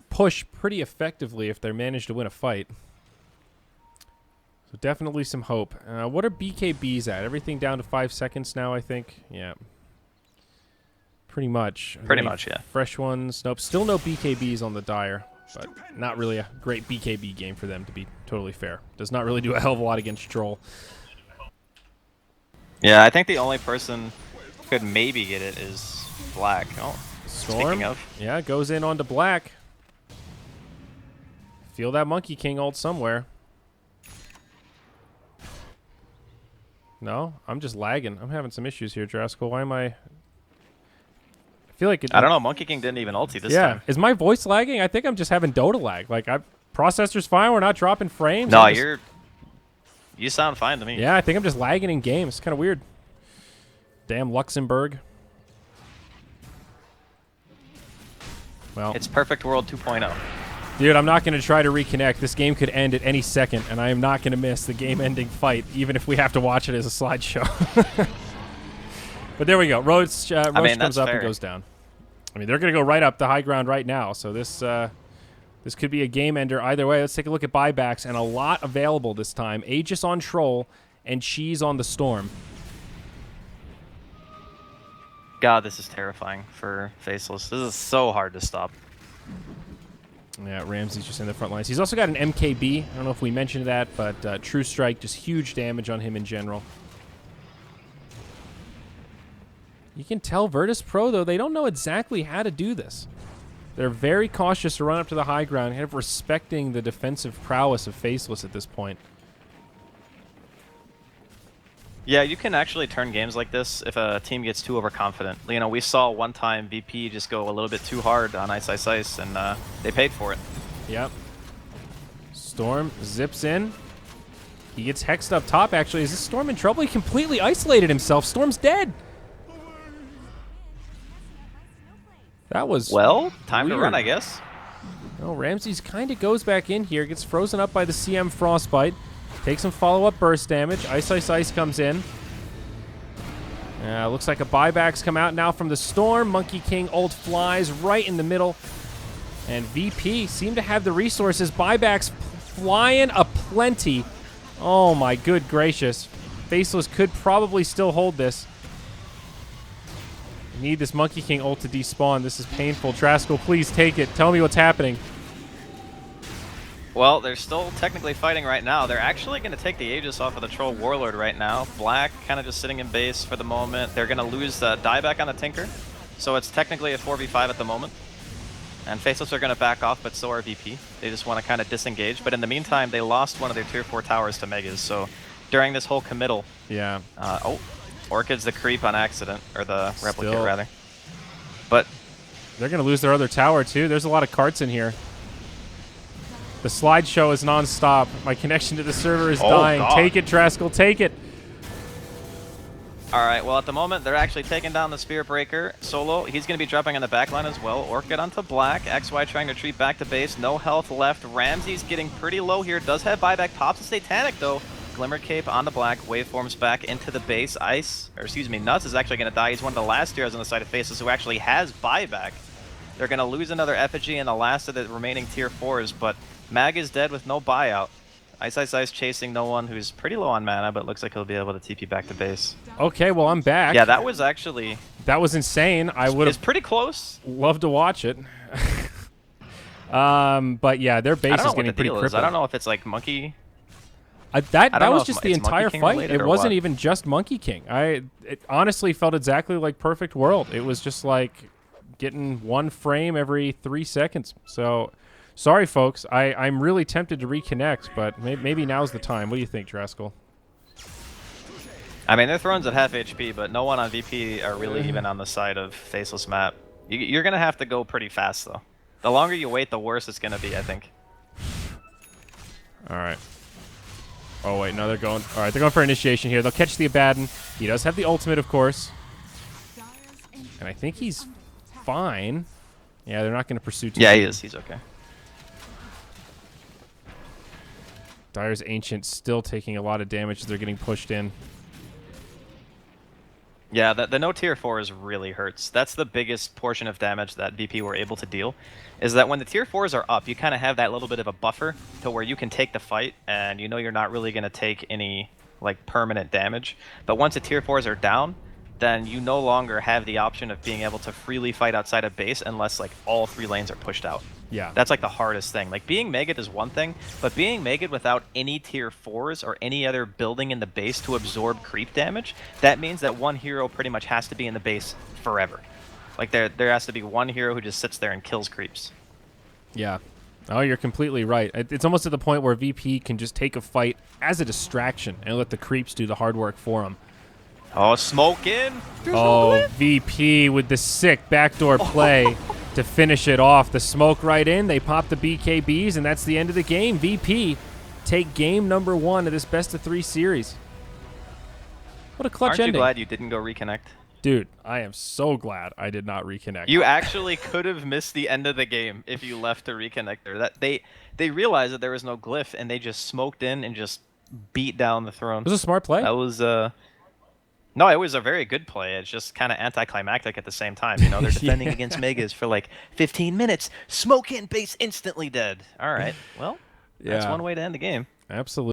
[SPEAKER 2] push pretty effectively if they manage to win a fight. So definitely some hope. What are BKBs at? Everything down to 5 seconds now, I think. Yeah. Pretty much.
[SPEAKER 1] Pretty much, yeah.
[SPEAKER 2] Fresh ones. Nope, still no BKBs on the Dire. But not really a great BKB game for them, to be totally fair. Does not really do a hell of a lot against Troll.
[SPEAKER 1] Yeah, I think the only person who could maybe get it is Black. Oh,
[SPEAKER 2] Storm,
[SPEAKER 1] speaking of.
[SPEAKER 2] yeah, goes in onto Black. Feel that Monkey King ult somewhere. No, I'm just lagging. I'm having some issues here, Draskell. Why am I feel like it...
[SPEAKER 1] I don't know. Monkey King didn't even ulti this time.
[SPEAKER 2] Is my voice lagging? I think I'm just having Dota lag. Like, processor's fine. We're not dropping frames.
[SPEAKER 1] No, you sound fine to me.
[SPEAKER 2] Yeah, I think I'm just lagging in game. It's kind of weird. Damn Luxembourg. Well,
[SPEAKER 1] it's Perfect World 2.0.
[SPEAKER 2] Dude, I'm not going to try to reconnect. This game could end at any second, and I am not going to miss the game-ending fight, even if we have to watch it as a slideshow. But there we go. Roach comes up and goes down. I mean, they're going to go right up the high ground right now, so this This could be a game ender either way. Let's take a look at buybacks, and a lot available this time. Aegis on Troll, and Cheese on the Storm.
[SPEAKER 1] God, this is terrifying for Faceless. This is so hard to stop.
[SPEAKER 2] Yeah, Ramsey's just in the front lines. He's also got an MKB. I don't know if we mentioned that, but True Strike, just huge damage on him in general. You can tell Virtus Pro, though, they don't know exactly how to do this. They're very cautious to run up to the high ground, kind of respecting the defensive prowess of Faceless at this point.
[SPEAKER 1] Yeah, you can actually turn games like this if a team gets too overconfident. You know, we saw one time VP just go a little bit too hard on Ice Ice Ice, and they paid for it.
[SPEAKER 2] Yep. Storm zips in. He gets hexed up top, actually. Is this Storm in trouble? He completely isolated himself. Storm's dead. That was
[SPEAKER 1] well, time
[SPEAKER 2] weird.
[SPEAKER 1] to run, I guess.
[SPEAKER 2] No, Ramsey's kind of goes back in here, gets frozen up by the CM Frostbite, takes some follow-up burst damage. Ice Ice Ice comes in. Looks like a buyback's come out now from the Storm. Monkey King ult flies right in the middle. And VP seem to have the resources. Buybacks flying aplenty. Oh my good gracious. Faceless could probably still hold this. Need this Monkey King ult to despawn. This is painful. Traskel, please take it. Tell me what's happening.
[SPEAKER 1] Well, they're still technically fighting right now. They're actually going to take the Aegis off of the Troll Warlord right now. Black kind of just sitting in base for the moment. They're going to lose the dieback on the Tinker. So it's technically a 4v5 at the moment. And Faceless are going to back off, but so are VP. They just want to kind of disengage. But in the meantime, they lost one of their tier 4 towers to Megas. So during this whole committal...
[SPEAKER 2] Yeah.
[SPEAKER 1] Orchid's the creep on accident, or the replicate rather. But
[SPEAKER 2] they're going to lose their other tower too. There's a lot of carts in here. The slideshow is non-stop. My connection to the server is dying.
[SPEAKER 1] God.
[SPEAKER 2] Take it, Traskel. Take it.
[SPEAKER 1] All right. Well, at the moment, they're actually taking down the Spear Breaker. Solo, he's going to be dropping on the backline as well. Orchid onto Black. XY trying to retreat back to base. No health left. Ramsey's getting pretty low here. Does have buyback. Pops a Satanic, though. Glimmer Cape on the Black, waveforms back into the base. Nuts is actually going to die. He's one of the last heroes on the side of Faceless who actually has buyback. They're going to lose another effigy and the last of the remaining tier 4s, but Mag is dead with no buyout. Ice Ice Ice chasing no one who's pretty low on mana, but looks like he'll be able to TP back to base.
[SPEAKER 2] Okay, well, I'm back.
[SPEAKER 1] Yeah, that was actually...
[SPEAKER 2] That was insane. I would have...
[SPEAKER 1] It's pretty close.
[SPEAKER 2] Loved to watch it. But yeah, their base is getting pretty crippled.
[SPEAKER 1] I don't know if it's like Monkey...
[SPEAKER 2] That was just the entire fight. It wasn't
[SPEAKER 1] what?
[SPEAKER 2] even just Monkey King. It honestly felt exactly like Perfect World. It was just like getting one frame every 3 seconds. So, sorry, folks. I'm really tempted to reconnect, but maybe now's the time. What do you think, Traskel?
[SPEAKER 1] I mean, their throne's at half HP, but no one on VP are really even on the side of Faceless map. You're going to have to go pretty fast, though. The longer you wait, the worse it's going to be, I think.
[SPEAKER 2] All right. Oh, wait, no, they're going... All right, they're going for initiation here. They'll catch the Abaddon. He does have the ultimate, of course. And I think he's fine. Yeah, they're not going to pursue too
[SPEAKER 1] Yeah,
[SPEAKER 2] much.
[SPEAKER 1] he is. He's okay.
[SPEAKER 2] Dire's Ancient still taking a lot of damage as they're getting pushed in.
[SPEAKER 1] Yeah, the no tier 4s really hurts. That's the biggest portion of damage that VP were able to deal, is that when the tier 4s are up, you kind of have that little bit of a buffer to where you can take the fight, and you know you're not really going to take any like permanent damage. But once the tier 4s are down, then you no longer have the option of being able to freely fight outside of base unless like all 3 lanes are pushed out.
[SPEAKER 2] Yeah.
[SPEAKER 1] That's like the hardest thing. Like being Megid is one thing, but being Megid without any tier 4s or any other building in the base to absorb creep damage, that means that one hero pretty much has to be in the base forever. Like there has to be one hero who just sits there and kills creeps.
[SPEAKER 2] Yeah. Oh, you're completely right. It's almost at the point where VP can just take a fight as a distraction and let the creeps do the hard work for him.
[SPEAKER 1] Oh, smoke in! There's
[SPEAKER 2] Oh,
[SPEAKER 1] no
[SPEAKER 2] VP with the sick backdoor play to finish it off. The smoke right in. They pop the BKBs, and that's the end of the game. VP take game number 1 of this best-of-3 series. What a clutch ending.
[SPEAKER 1] Aren't you glad you didn't go reconnect?
[SPEAKER 2] Dude, I am so glad I did not reconnect.
[SPEAKER 1] You actually could have missed the end of the game if you left to reconnect there. That they realized that there was no glyph, and they just smoked in and just beat down the throne.
[SPEAKER 2] It was a smart play.
[SPEAKER 1] That was No, it was a very good play. It's just kind of anticlimactic at the same time. You know, they're defending
[SPEAKER 2] Yeah.
[SPEAKER 1] against Megas for like 15 minutes. Smoke in, base instantly dead. All right. Well, that's
[SPEAKER 2] Yeah,
[SPEAKER 1] one way to end the game.
[SPEAKER 2] absolutely.